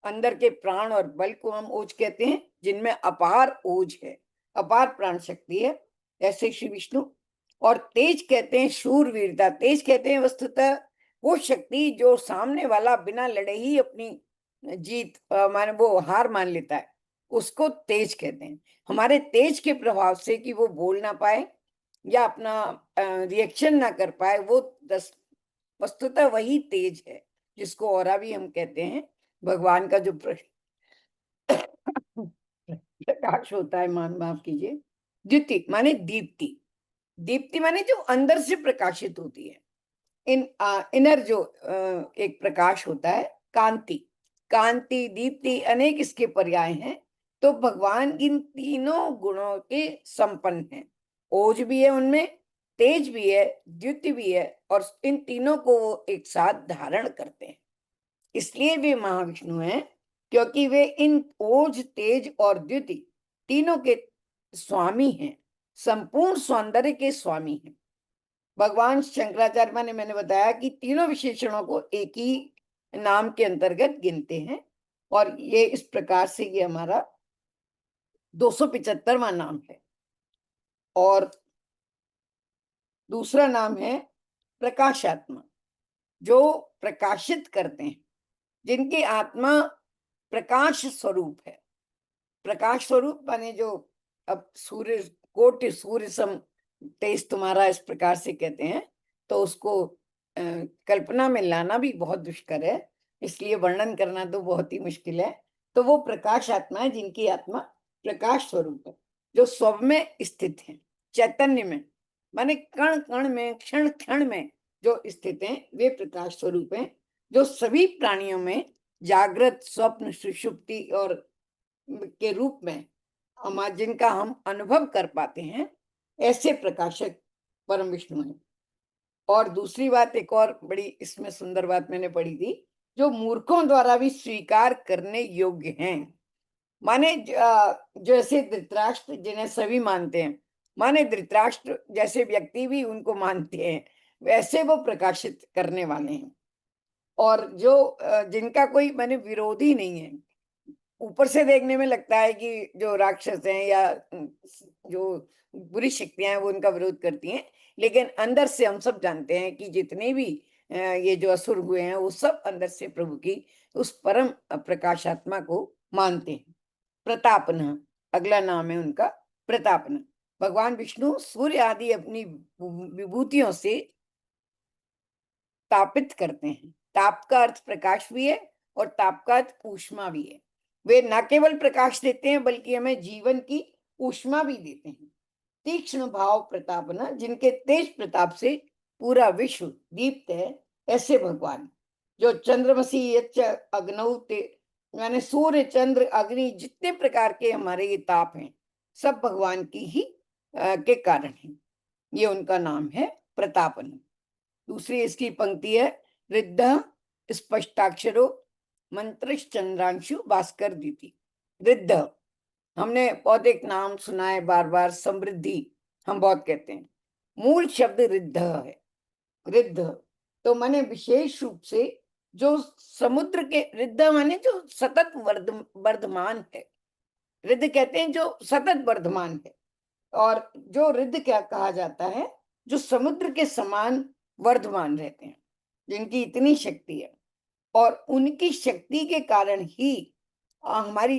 अंदर के प्राण और बल को हम ओज कहते हैं, जिनमें अपार ओज है, अपार प्राण शक्ति है, ऐसे श्री विष्णु। और तेज कहते हैं शूरवीरता, तेज कहते हैं वस्तुतः वो शक्ति जो सामने वाला बिना लड़े ही अपनी जीत माने वो हार मान लेता है, उसको तेज कहते हैं। हमारे तेज के प्रभाव से कि वो बोल ना पाए या अपना रिएक्शन ना कर पाए, वो वस्तुतः वही तेज है, जिसको औरा भी हम कहते हैं। भगवान का जो प्रकाश होता है, माफ कीजिए, द्युति माने दीप्ति, दीप्ति माने जो अंदर से प्रकाशित होती है। इनर जो एक प्रकाश होता है, कांति, कांति, दीप्ति, अनेक इसके पर्याय हैं। तो भगवान इन तीनों गुणों के संपन्न हैं। ओज भी है उनमें, तेज भी है, द्युति भी है, और इन तीनों को वो एक साथ धारण करते हैं। इसलिए वे महाविष्णु हैं, क्योंकि वे इन ओज, तेज और द्युति तीनों के स्वामी हैं, संपूर्ण सौंदर्य के स्वामी हैं। भगवान शंकराचार्य ने, मैंने बताया कि तीनों विशेषणों को एक ही नाम के अंतर्गत गिनते हैं। और ये इस प्रकार से ये हमारा 275वां नाम है। और दूसरा नाम है प्रकाशात्मा, जो प्रकाशित करते हैं, जिनकी आत्मा प्रकाश स्वरूप है। प्रकाश स्वरूप माने जो, अब सूर्य कोटि सूर्य सम तेज तुम्हारा, इस प्रकार से कहते हैं, तो उसको कल्पना में लाना भी बहुत दुष्कर है, इसलिए वर्णन करना तो बहुत ही मुश्किल है। तो वो प्रकाश आत्मा है जिनकी आत्मा प्रकाश स्वरूप है, जो स्व में स्थित है, चैतन्य में, माने कण कण में, क्षण क्षण में जो स्थित हैं, वे प्रकाश स्वरूप हैं, जो सभी प्राणियों में जागृत, स्वप्न, सुषुप्ति और के रूप में जिनका हम अनुभव कर पाते हैं, ऐसे प्रकाशक परम विष्णु हैं। और दूसरी बात, एक और बड़ी इसमें सुंदर बात मैंने पढ़ी थी, जो मूर्खों द्वारा भी स्वीकार करने योग्य हैं। माने जैसे धृतराष्ट्र जिन्हें सभी मानते हैं, माने धृतराष्ट्र जैसे व्यक्ति भी उनको मानते हैं, वैसे वो प्रकाशित करने वाले हैं। और जो जिनका कोई माने विरोधी नहीं है, ऊपर से देखने में लगता है कि जो राक्षस हैं या जो बुरी शक्तियां हैं वो उनका विरोध करती हैं, लेकिन अंदर से हम सब जानते हैं कि जितने भी ये जो असुर हुए हैं वो सब अंदर से प्रभु की उस परम प्रकाशात्मा को मानते हैं। प्रतापन, अगला नाम है उनका प्रतापन। भगवान विष्णु सूर्य आदि अपनी विभूतियों से तापित करते हैं। ताप का अर्थ प्रकाश भी है और ताप का अर्थ ऊष्मा भी है। वे न केवल प्रकाश देते हैं बल्कि हमें जीवन की ऊष्मा भी देते हैं। तीक्ष्ण भाव प्रतापना, जिनके तेज प्रताप से पूरा विश्व दीप्त है, ऐसे भगवान जो चंद्रमसी यच्च अग्नौ ते, यानी सूर्य चंद्र अग्नि जितने प्रकार के हमारे ये ताप हैं सब भगवान की ही के कारण है। ये उनका नाम है प्रतापन। दूसरी इसकी पंक्ति है रिद्ध स्पष्टाक्षरो मंत्रश्चंद्रांशु भास्कर दीति। रिद्ध, हमने बहुत एक नाम सुना है बार बार, समृद्धि हम बहुत कहते हैं। मूल शब्द रिद्ध है। रिद्ध तो माने विशेष रूप से जो समुद्र के, रिद्ध माने जो सतत वर्धमान है। रिद्ध कहते हैं जो सतत वर्धमान है। और जो रिद्ध क्या कहा जाता है, जो समुद्र के समान वर्धमान रहते हैं, जिनकी इतनी शक्ति है। और उनकी शक्ति के कारण ही हमारी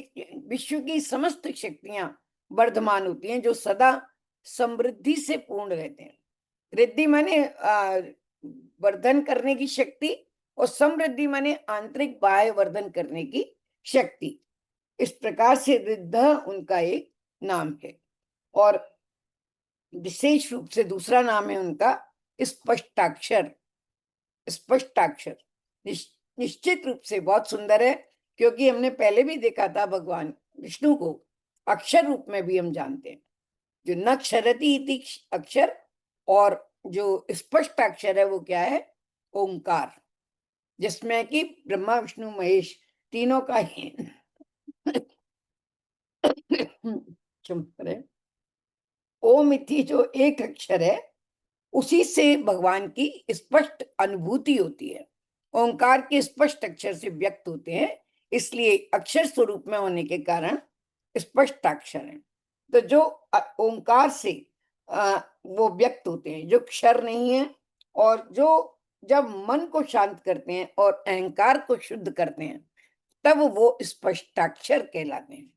विश्व की समस्त शक्तियां वर्धमान होती हैं, जो सदा समृद्धि से पूर्ण रहते हैं। रिद्धि माने वर्धन करने की शक्ति और समृद्धि माने आंतरिक बाह्य वर्धन करने की शक्ति। इस प्रकार से रिद्ध उनका एक नाम है। और विशेष रूप से दूसरा नाम है उनका स्पष्टाक्षर। स्पष्टाक्षर निश्चित रूप से बहुत सुंदर है, क्योंकि हमने पहले भी देखा था भगवान विष्णु को अक्षर रूप में भी हम जानते हैं, जो न क्षरति इति अक्षर, और जो स्पष्ट अक्षर है वो क्या है, ओंकार, जिसमें कि ब्रह्मा विष्णु महेश तीनों का ही ओम इति जो एक अक्षर है उसी से भगवान की स्पष्ट अनुभूति होती है। ओंकार के स्पष्ट अक्षर से व्यक्त होते हैं, इसलिए अक्षर स्वरूप में होने के कारण स्पष्ट अक्षर है। तो जो ओंकार से वो व्यक्त होते हैं, जो क्षर नहीं है, और जो जब मन को शांत करते हैं और अहंकार को शुद्ध करते हैं तब वो स्पष्टाक्षर कहलाते हैं।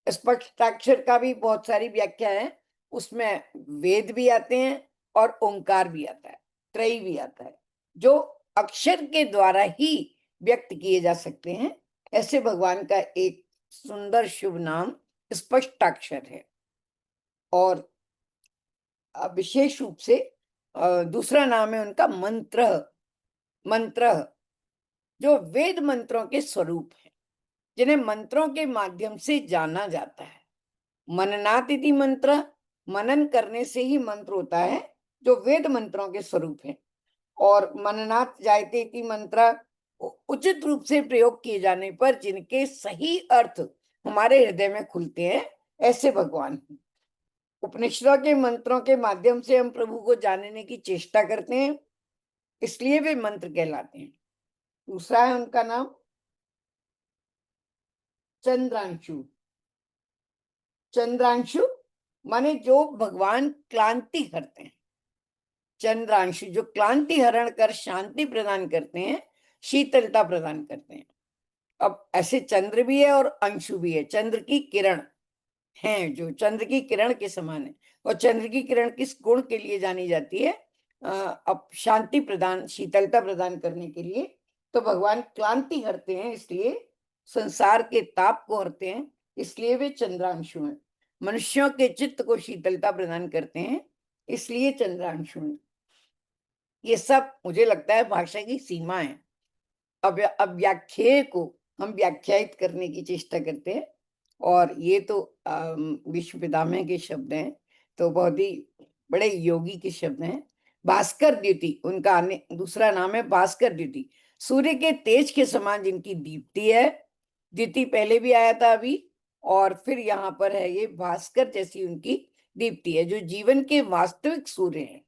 स्पष्टाक्षर का भी बहुत सारी व्याख्या है, उसमें वेद भी आते हैं और ओंकार भी आता है, त्रयी भी आता है, जो अक्षर के द्वारा ही व्यक्त किए जा सकते हैं। ऐसे भगवान का एक सुंदर शुभ नाम स्पष्टाक्षर है। और विशेष रूप से दूसरा नाम है उनका मंत्र। मंत्र जो वेद मंत्रों के स्वरूप है, जिन्हें मंत्रों के माध्यम से जाना जाता है। मननात् इति मंत्र, मनन करने से ही मंत्र होता है, जो वेद मंत्रों के स्वरूप है। और मननात् जायते इति मंत्र उचित रूप से प्रयोग किए जाने पर जिनके सही अर्थ हमारे हृदय में खुलते हैं, ऐसे भगवान। उपनिषदों के मंत्रों के माध्यम से हम प्रभु को जानने की चेष्टा करते हैं, इसलिए वे मंत्र कहलाते हैं। दूसरा है उनका नाम चंद्रांशु। चंद्रांशु माने जो भगवान क्लांति करते हैं। चंद्रांशु जो क्लांति हरण कर शांति प्रदान करते हैं, शीतलता प्रदान करते हैं। अब ऐसे चंद्र भी है और अंशु भी है। चंद्र की किरण है, जो चंद्र की किरण के समान है। और चंद्र की किरण किस गुण के लिए जानी जाती है? अब शांति प्रदान, शीतलता प्रदान करने के लिए। तो भगवान क्लांति हरते हैं, इसलिए संसार के ताप को हरते हैं, इसलिए वे चंद्रांशु हैं। मनुष्यों के चित्त को शीतलता प्रदान करते हैं, इसलिए चंद्रांशु हैं। ये सब मुझे लगता है भाषा की सीमा है। अब व्याख्या को हम व्याख्यायित करने की चेष्टा करते हैं, और ये तो विश्व पितामह के शब्द हैं, तो बहुत ही बड़े योगी के शब्द हैं। भास्कर द्युति उनका दूसरा नाम है। भास्कर द्युति सूर्य के तेज के समान जिनकी दीप्ति है। द्युति पहले भी आया था अभी, और फिर यहाँ पर है ये भास्कर जैसी उनकी दीप्ति है, जो जीवन के वास्तविक सूर्य हैं।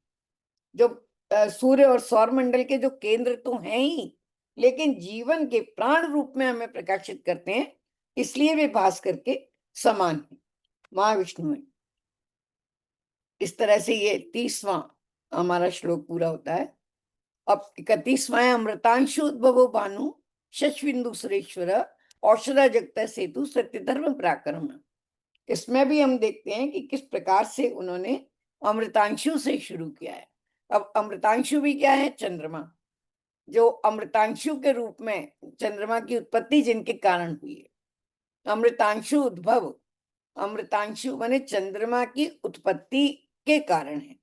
जो सूर्य और सौर मंडल के जो केंद्र तो हैं ही, लेकिन जीवन के प्राण रूप में हमें प्रकाशित करते हैं, इसलिए वे भास्कर के समान हैं, महाविष्णु है। इस तरह से ये 30वां हमारा श्लोक पूरा होता है। अब 31वां है, अमृतांशु उद्भवो भानु शशबिंदु सुरेश्वर औषधा जगत सेतु सत्य धर्म पराक्रम। इसमें भी हम देखते हैं कि किस प्रकार से उन्होंने अमृतांशु से शुरू किया है। अब अमृतांशु भी क्या है? चंद्रमा, जो अमृतांशु के रूप में चंद्रमा की उत्पत्ति जिनके कारण हुई है। अमृतांशु उद्भव, अमृतांशु माने चंद्रमा की उत्पत्ति के कारण है,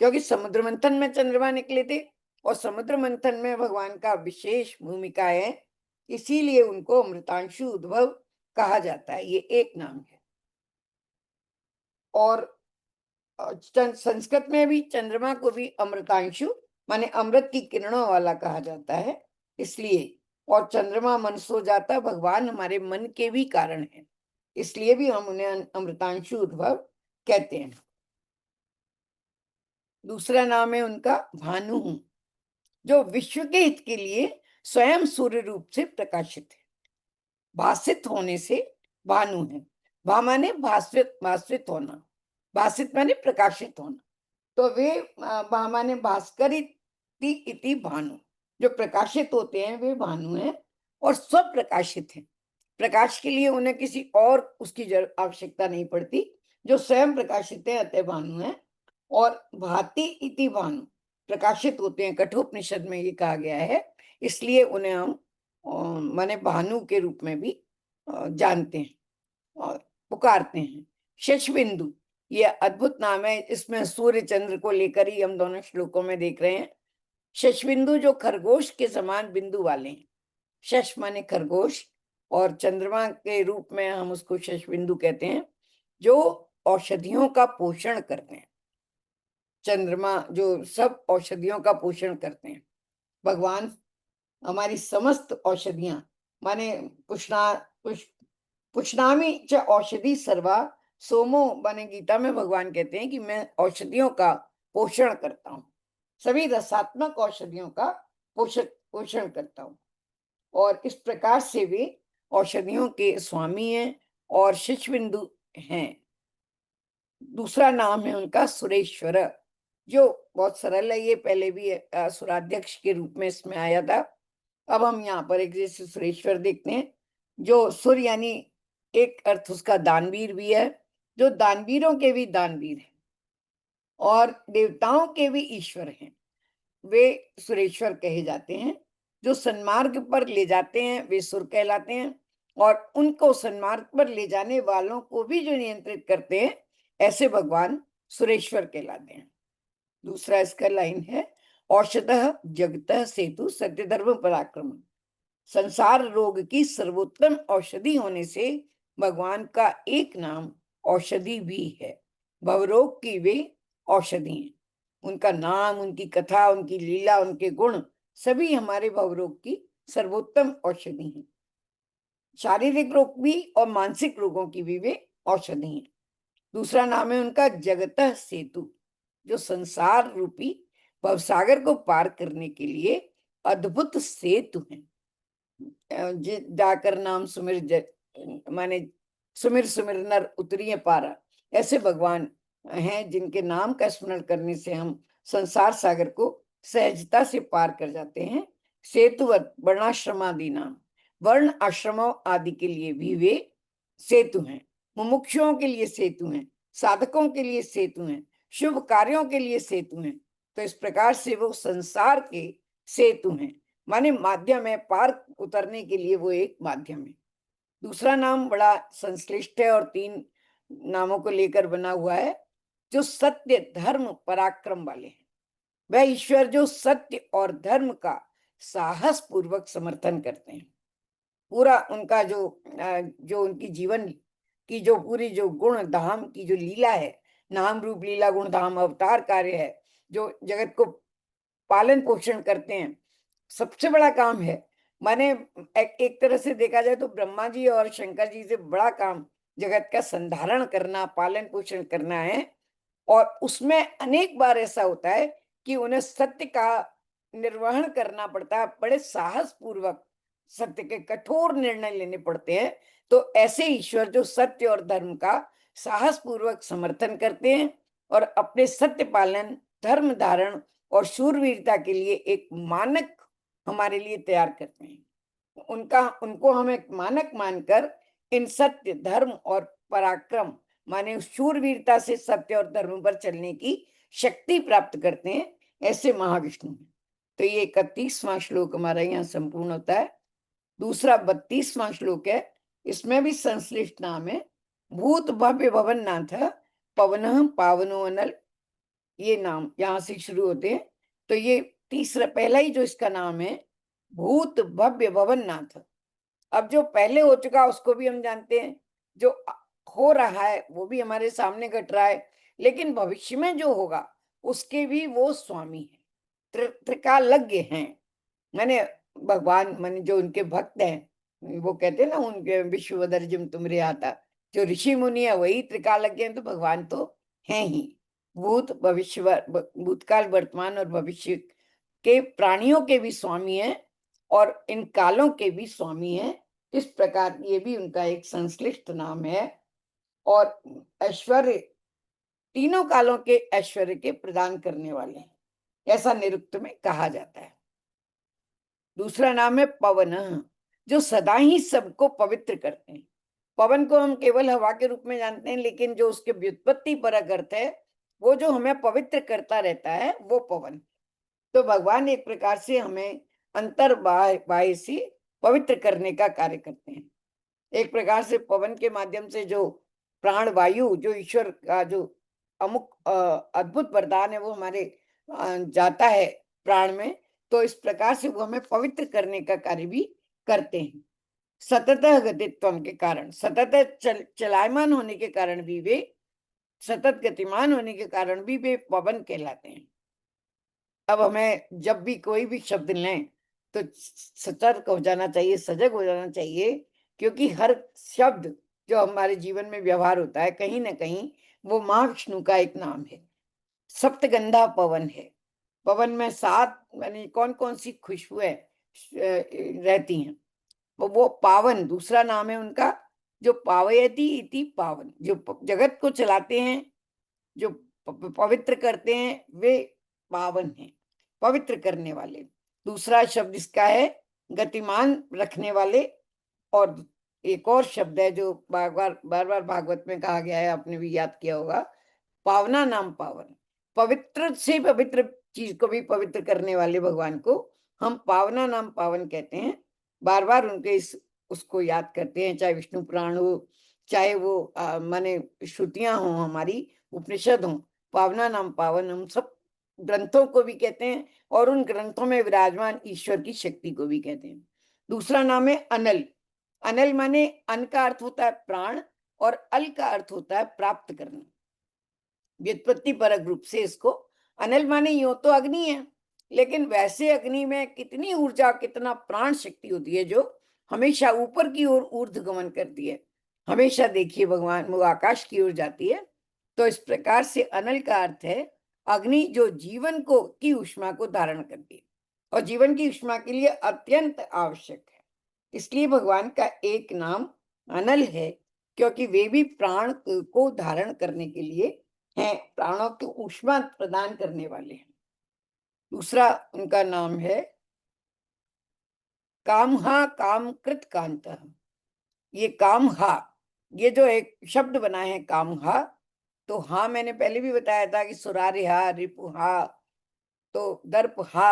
क्योंकि समुद्र मंथन में चंद्रमा निकले थे और समुद्र मंथन में भगवान का विशेष भूमिका है, इसीलिए उनको अमृतांशु उद्भव कहा जाता है। ये एक नाम है। और संस्कृत में भी चंद्रमा को भी अमृतांशु माने अमृत की किरणों वाला कहा जाता है, इसलिए। और चंद्रमा मनसो जाता, भगवान हमारे मन के भी कारण है, इसलिए भी हम उन्हें अमृतांशु उद्भव कहते हैं। दूसरा नाम है उनका भानु, जो विश्व के हित के लिए स्वयं सूर्य रूप से प्रकाशित है। भासित होने से भानु है। भा माने भास्वित, भास्वित होना, भासित माने प्रकाशित होना, तो वे भा माने भास्करिति इति भानु, जो प्रकाशित होते हैं वे भानु हैं और स्वप्रकाशित हैं। प्रकाश के लिए उन्हें किसी और उसकी आवश्यकता नहीं पड़ती, जो स्वयं प्रकाशित है अतः भानु है। और भाति इति भानु, प्रकाशित होते हैं, कठोपनिषद में ये कहा गया है, इसलिए उन्हें हम माने भानु के रूप में भी जानते हैं और पुकारते हैं। शशबिंदु, ये अद्भुत नाम है, इसमें सूर्य चंद्र को लेकर ही हम दोनों श्लोकों में देख रहे हैं। शशबिंदु जो खरगोश के समान बिंदु वाले हैं। शश माने खरगोश और चंद्रमा के रूप में हम उसको शशबिंदु कहते हैं, जो औषधियों का पोषण करते हैं। चंद्रमा जो सब औषधियों का पोषण करते हैं। भगवान हमारी समस्त औषधियां माने पुष्णामि च औषधि सर्वा सोमो, माने गीता में भगवान कहते हैं कि मैं औषधियों का पोषण करता हूँ, सभी रसात्मक औषधियों का पोषण करता हूँ। और इस प्रकार से वे औषधियों के स्वामी हैं और शशबिंदु हैं। दूसरा नाम है उनका सुरेश्वर, जो बहुत सरल है, ये पहले भी सुराध्यक्ष के रूप में इसमें आया था। अब हम यहाँ पर एक जैसे सुरेश्वर देखते हैं, जो सुर यानी एक अर्थ उसका दानवीर भी है, जो दानवीरों के भी दानवीर हैं और देवताओं के भी ईश्वर हैं, वे सुरेश्वर कहे जाते हैं। जो सन्मार्ग पर ले जाते हैं वे सुर कहलाते हैं, और उनको सन्मार्ग पर ले जाने वालों को भी जो नियंत्रित करते हैं, ऐसे भगवान सुरेश्वर कहलाते हैं। दूसरा इसका लाइन है, औषधः जगतः सेतु सत्य धर्म पराक्रम। संसार रोग की सर्वोत्तम औषधि होने से भगवान का एक नाम औषधि भी है। भवरोग की वे औषधि हैं। उनका नाम, उनकी कथा, उनकी लीला, उनके गुण सभी हमारे भवरोग की सर्वोत्तम औषधि हैं। शारीरिक रोग भी और मानसिक रोगों की भी वे औषधि हैं। दूसरा नाम है उनका जगतः सेतु, जो संसार रूपी भवसागर को पार करने के लिए अद्भुत सेतु हैं। जाकर नाम सुमिर माने सुमिर सुमिर नर उतरिए पारा, ऐसे भगवान हैं जिनके नाम का स्मरण करने से हम संसार सागर को सहजता से पार कर जाते हैं। सेतुवत वर्णाश्रमादि नाम, वर्ण आश्रमों आदि के लिए भी वे सेतु हैं। मुमुक्षुओं के लिए सेतु हैं, साधकों के लिए सेतु हैं, शुभ कार्यों के लिए सेतु हैं। तो इस प्रकार से वो संसार के सेतु हैं, माने माध्यम है, पार उतरने के लिए वो एक माध्यम है। दूसरा नाम बड़ा संश्लिष्ट है और 3 नामों को लेकर बना हुआ है, जो सत्य धर्म पराक्रम वाले हैं। वह ईश्वर जो सत्य और धर्म का साहस पूर्वक समर्थन करते हैं। पूरा उनका जो उनकी जीवन की जो पूरी जो गुण धाम की जो लीला है, नाम रूप लीला गुण धाम अवतार कार्य है, जो जगत को पालन पोषण करते हैं, सबसे बड़ा काम है। माने एक तरह से देखा जाए तो ब्रह्मा जी और शंकर जी से बड़ा काम जगत का संधारण करना, पालन पोषण करना है। और उसमें अनेक बार ऐसा होता है कि उन्हें सत्य का निर्वहन करना पड़ता है, बड़े साहस पूर्वक सत्य के कठोर निर्णय लेने पड़ते हैं। तो ऐसे ईश्वर जो सत्य और धर्म का साहस पूर्वक समर्थन करते हैं और अपने सत्य पालन, धर्म धारण और शूरवीरता के लिए एक मानक हमारे लिए तैयार करते हैं। उनको हम एक मानक मानकर इन सत्य, धर्म और पराक्रम माने शूरवीरता से सत्य और धर्म पर चलने की शक्ति प्राप्त करते हैं, ऐसे महाविष्णु हैं। तो ये 31वां श्लोक हमारा यहाँ संपूर्ण होता है। दूसरा 32वां श्लोक है, इसमें भी संश्लिष्ट नाम है। भूत भव्य भवन नाथ पवन पावनो अनल, ये नाम यहाँ से शुरू होते हैं। तो ये तीसरा, पहला ही जो इसका नाम है भूत भव्य भवन नाथ। अब जो पहले हो चुका उसको भी हम जानते हैं, जो हो रहा है वो भी हमारे सामने घट रहा है, लेकिन भविष्य में जो होगा उसके भी वो स्वामी है, त्रिकालज्ञ हैं। मैंने भगवान माने जो उनके भक्त हैं वो कहते हैं ना, उनके विश्वदर्जम तुमरे आता, जो ऋषि मुनि है वही त्रिकालज्ञ हैं, तो भगवान तो हैं ही। भूत भविष्य, भूतकाल, वर्तमान और भविष्य के प्राणियों के भी स्वामी हैं और इन कालों के भी स्वामी हैं। इस प्रकार ये भी उनका एक संश्लिष्ट नाम है। और ऐश्वर्य, तीनों कालों के ऐश्वर्य के प्रदान करने वाले हैं, ऐसा निरुक्त में कहा जाता है। दूसरा नाम है पवन, जो सदा ही सबको पवित्र करते हैं। पवन को हम केवल हवा के रूप में जानते हैं, लेकिन जो उसके व्युत्पत्ति परक अर्थ है वो जो हमें पवित्र करता रहता है वो पवन। तो भगवान एक प्रकार से हमें अंतर बाह्य से पवित्र करने का कार्य करते हैं। एक प्रकार से पवन के माध्यम से जो प्राण वायु, जो ईश्वर का जो अमुक अद्भुत वरदान है वो हमारे जाता है प्राण में, तो इस प्रकार से वो हमें पवित्र करने का कार्य भी करते हैं। सतत गतित्व के कारण, सतत चलायमान होने के कारण भी वे, सतत गतिमान होने के कारण भी वे पवन कहलाते हैं। अब हमें जब भी कोई भी शब्द लें तो सतर्क हो जाना चाहिए, सजग हो जाना चाहिए, क्योंकि हर शब्द जो हमारे जीवन में व्यवहार होता है कहीं ना कहीं वो महाविष्णु का एक नाम है। सप्तगंधा पवन है। पवन में 7 यानी कौन कौन सी खुशबुएं रहती हैं, वो पावन दूसरा नाम है उनका। जो पावयति इति पावन, जो जगत को चलाते हैं, जो पवित्र करते हैं, वे पावन हैं, पवित्र करने वाले। दूसरा शब्द इसका है गतिमान रखने वाले। और एक और शब्द है जो बार बार भागवत में कहा गया है, आपने भी याद किया होगा, पावना नाम पावन। पवित्र से पवित्र चीज को भी पवित्र करने वाले भगवान को हम पावना नाम पावन कहते हैं। बार बार उनके उसको याद करते हैं, चाहे विष्णु पुराण हो, चाहे वो माने श्रुतियां हो, हमारी उपनिषद हो। पावना नाम पावन हम सब ग्रंथों को भी कहते हैं और उन ग्रंथों में विराजमान ईश्वर की शक्ति को भी कहते हैं। दूसरा नाम है अनल। अनल माने अन का अर्थ होता है प्राण और अल का अर्थ होता है प्राप्त करना। व्युत्पत्ति परक रूप से इसको अनल माने यूं तो अग्नि है, लेकिन वैसे अग्नि में कितनी ऊर्जा, कितना प्राण शक्ति होती है जो हमेशा ऊपर की ओर ऊर्ध्वगमन करती है। हमेशा देखिए भगवान वो आकाश की ओर जाती है। तो इस प्रकार से अनल का अर्थ है अग्नि, जो जीवन को की ऊष्मा को धारण करती है और जीवन की ऊष्मा के लिए अत्यंत आवश्यक है। इसलिए भगवान का एक नाम अनल है, क्योंकि वे भी प्राण को धारण करने के लिए हैं, प्राणों को ऊष्मा प्रदान करने वाले हैं। दूसरा उनका नाम है कामहा कामकृत कांत। ये कामहा, ये जो एक शब्द बना है कामहा, तो हाँ मैंने पहले भी बताया था कि सुरारिहा, रिपुहा, तो दर्पहा,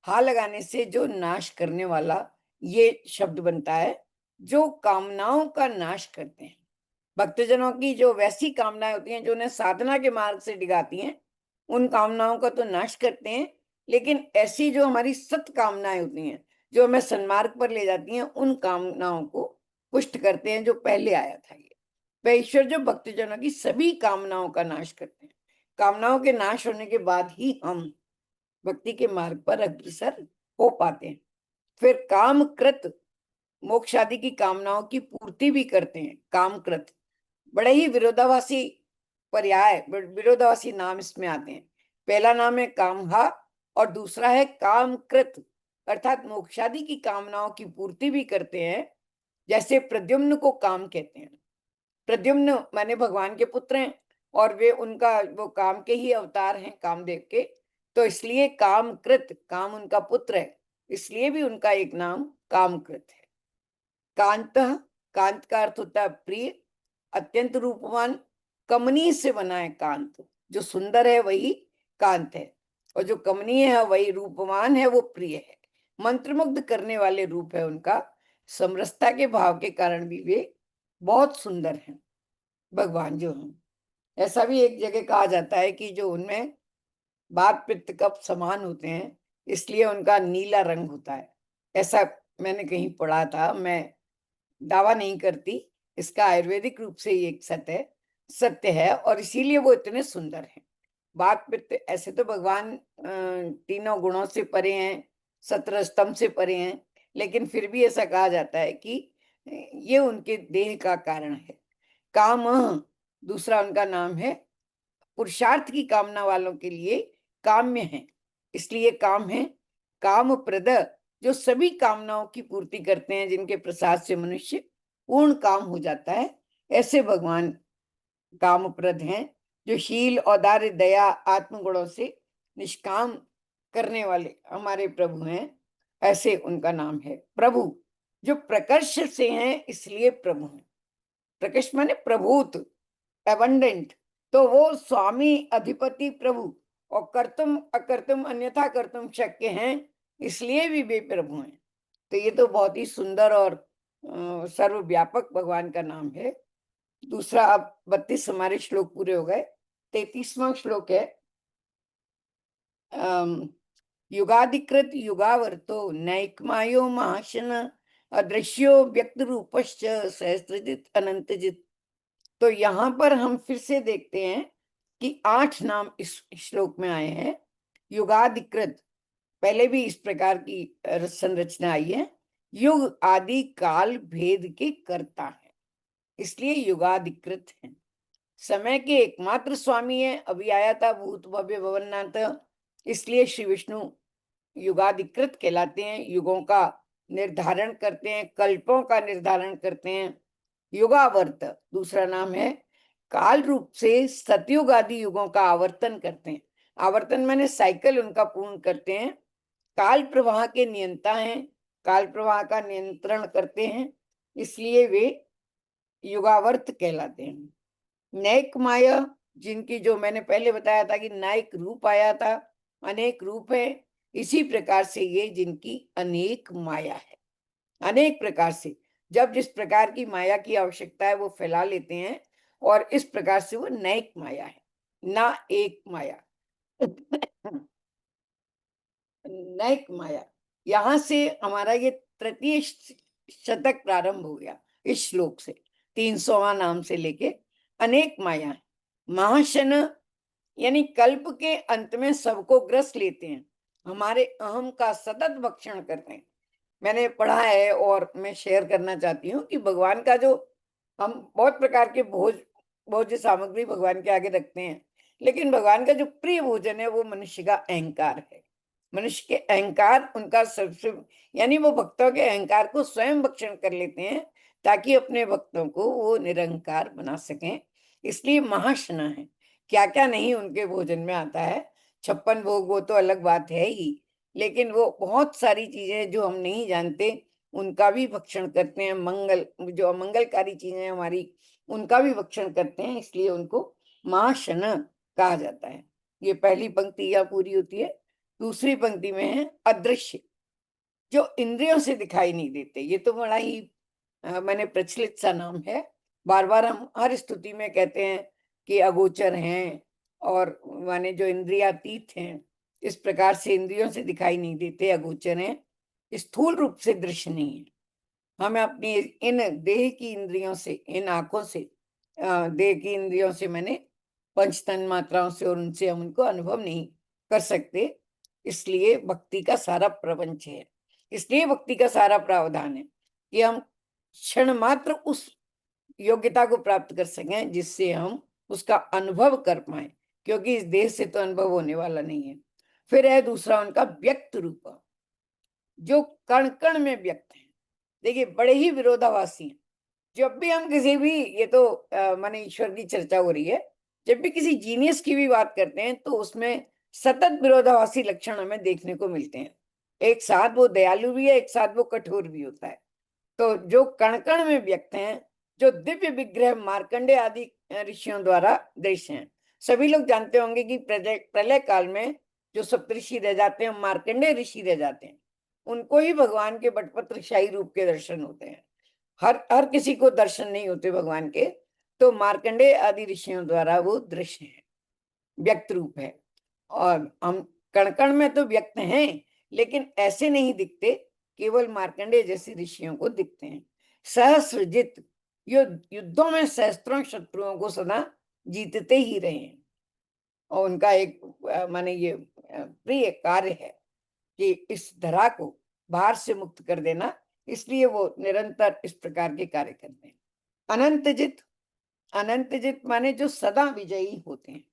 हा लगाने से जो नाश करने वाला ये शब्द बनता है, जो कामनाओं का नाश करते हैं। भक्तजनों की जो वैसी कामनाएं होती हैं जो उन्हें साधना के मार्ग से डिगाती हैं, उन कामनाओं का तो नाश करते हैं, लेकिन ऐसी जो हमारी सत कामनाएं होती हैं जो हमें सन्मार्ग पर ले जाती हैं, उन कामनाओं को पुष्ट करते हैं, जो पहले आया था। ये वह ईश्वर जो भक्तजनों की सभी कामनाओं का नाश करते हैं। कामनाओं के नाश होने के बाद ही हम भक्ति के मार्ग पर अग्रसर हो पाते हैं। फिर कामकृत, मोक्ष आदि की कामनाओं की पूर्ति भी करते हैं। कामकृत बड़े ही विरोधाभासी पर्याय, विरोधाभासी नाम इसमें आते हैं। पहला नाम है कामहा और दूसरा है कामकृत, अर्थात मोक्षादि की कामनाओं की पूर्ति भी करते हैं। जैसे प्रद्युम्न को काम कहते हैं। प्रद्युम्न माने भगवान के पुत्र हैं और वे उनका वो काम के ही अवतार हैं, कामदेव के। तो इसलिए कामकृत, काम उनका पुत्र है, इसलिए भी उनका एक नाम कामकृत है। कांत, कांत का अर्थ होता है प्रिय, अत्यंत रूपवान, कमनीय से बना है कांत, जो सुंदर है वही कांत है, और जो कमनीय है वही रूपवान है, वो प्रिय है। मंत्रमुग्ध करने वाले रूप है उनका, समरसता के भाव के कारण भी वे बहुत सुंदर हैं भगवान जो हैं। ऐसा भी एक जगह कहा जाता है कि जो उनमें बात पित्त कफ समान होते हैं, इसलिए उनका नीला रंग होता है। ऐसा मैंने कहीं पढ़ा था, मैं दावा नहीं करती, इसका आयुर्वेदिक रूप से ये एक सत्य है, और इसीलिए वो इतने सुंदर हैं। बात पित्त, ऐसे तो भगवान तीनों गुणों से परे हैं, 17 स्तंभ से परे हैं, लेकिन फिर भी ऐसा कहा जाता है कि ये उनके देह का कारण है। काम, दूसरा उनका नाम है, पुरुषार्थ की कामना वालों के लिए काम्य है, इसलिए काम है। काम प्रद, जो सभी कामनाओं की पूर्ति करते हैं, जिनके प्रसाद से मनुष्य पूर्ण काम हो जाता है, ऐसे भगवान कामप्रद हैं। जो शील, औदार्य, दया, आत्मगुणों से निष्काम करने वाले हमारे प्रभु हैं, ऐसे उनका नाम है प्रभु। जो प्रकर्ष से हैं, इसलिए प्रभु हैं। प्रकर्ष माने प्रभुत, एबंडेंट, तो वो स्वामी, अधिपति, प्रभु, और कर्तुम अकर्तुम अन्यथा कर्तुम शक्य हैं, इसलिए भी वे प्रभु हैं। तो ये तो बहुत ही सुंदर और सर्वव्यापक भगवान का नाम है। दूसरा, अब 32 हमारे श्लोक पूरे हो गए। 33वां श्लोक है, युगाधिकृत युगावर्तो नैकमायो महाशन अदृश्यो व्यक्त रूपश्च सहस्त्रजित अनंतजित। तो यहाँ पर हम फिर से देखते हैं कि 8 नाम इस श्लोक में आए हैं। युगाधिकृत, पहले भी इस प्रकार की संरचना आई है। युग आदि काल भेद के कर्ता है, इसलिए युगाधिकृत है। समय के एकमात्र स्वामी है, अभी आया था भूत भव्य भवननाथ, इसलिए श्री विष्णु युगाधिकृत कहलाते हैं। युगों का निर्धारण करते हैं, कल्पों का निर्धारण करते हैं। युगावर्त दूसरा नाम है, काल रूप से सतयुग आदि युगों का आवर्तन करते हैं। आवर्तन माने साइकिल उनका पूर्ण करते हैं। काल प्रवाह के नियंता हैं, काल प्रवाह का नियंत्रण करते हैं, इसलिए वे युगावर्त कहलाते हैं। नैक माया, जिनकी जो मैंने पहले बताया था कि नायक रूप आया था, अनेक रूप है, इसी प्रकार से ये जिनकी अनेक माया है। अनेक प्रकार से जब जिस प्रकार की माया की आवश्यकता है वो फैला लेते हैं, और इस प्रकार से वो नैक माया है, ना एक माया। नैक माया, यहां से हमारा ये तृतीय शतक प्रारंभ हो गया। इस श्लोक से 300वां नाम से लेके अनेक माया है। महाशन यानी कल्प के अंत में सबको ग्रस लेते हैं, हमारे अहम का सतत भक्षण करते हैं। मैंने पढ़ा है और मैं शेयर करना चाहती हूँ कि भगवान का जो, हम बहुत प्रकार के भोज्य सामग्री भगवान के आगे रखते हैं, लेकिन भगवान का जो प्रिय भोजन है वो मनुष्य का अहंकार है। मनुष्य के अहंकार उनका सबसे, यानी वो भक्तों के अहंकार को स्वयं भक्षण कर लेते हैं, ताकि अपने भक्तों को वो निरंकार बना सकें। इसलिए महाशना है। क्या क्या नहीं उनके भोजन में आता है, 56 भोग वो तो अलग बात है ही, लेकिन वो बहुत सारी चीजें जो हम नहीं जानते उनका भी भक्षण करते हैं। मंगल, जो अमंगलकारी चीजें हमारी, उनका भी भक्षण करते हैं, इसलिए उनको महाशन कहा जाता है। ये पहली पंक्ति यहाँ पूरी होती है। दूसरी पंक्ति में है अदृश्य, जो इंद्रियों से दिखाई नहीं देते। ये तो बड़ा ही मैंने प्रचलित सा नाम है, बार बार हम हर स्तुति में कहते हैं कि अगोचर हैं, और माने जो इंद्रियातीत हैं, इस प्रकार से इंद्रियों से दिखाई नहीं देते, अगोचर हैं, स्थूल रूप से दृश्य नहीं है। हमें अपनी इन देह की इंद्रियों से, इन आंखों से, देह की इंद्रियों से मैंने पंचतन मात्राओं से, और उनसे हम उनको अनुभव नहीं कर सकते। इसलिए भक्ति का सारा प्रपंच है, इसलिए भक्ति का सारा प्रावधान है कि हम क्षण मात्र उस योग्यता को प्राप्त कर सकें जिससे हम उसका अनुभव कर पाए, क्योंकि इस देह से तो अनुभव होने वाला नहीं है। फिर है दूसरा उनका व्यक्त रूप, जो कण कण में व्यक्त है। देखिए बड़े ही विरोधाभासी हैं। जब भी हम किसी भी, ये तो माने ईश्वर की चर्चा हो रही है, जब भी किसी जीनियस की भी बात करते हैं तो उसमें सतत विरोधाभासी लक्षण हमें देखने को मिलते हैं। एक साथ वो दयालु भी है, एक साथ वो कठोर भी होता है। तो जो कण कण में व्यक्त हैं, जो दिव्य विग्रह मार्कंडे आदि ऋषियों द्वारा दृश्य हैं। सभी लोग जानते होंगे कि प्रलय काल में जो सप्तऋषि रह जाते हैं, मार्कंडे ऋषि रह जाते हैं, उनको ही भगवान के बटपत्र शाही रूप के दर्शन होते हैं। हर किसी को दर्शन नहीं होते भगवान के, तो मार्कंडे आदि ऋषियों द्वारा वो दृश्य है, व्यक्त रूप है। और हम कण कण में तो व्यक्त हैं, लेकिन ऐसे नहीं दिखते, केवल मार्कंडे जैसे ऋषियों को दिखते हैं। सहस्रजित, युद्धों में सहस्त्रों शत्रुओं को सदा जीतते ही रहे हैं। और उनका एक माने ये प्रिय कार्य है कि इस धरा को बाहर से मुक्त कर देना, इसलिए वो निरंतर इस प्रकार के कार्य करते हैं। अनंतजित, अनंतजित माने जो सदा विजयी होते हैं,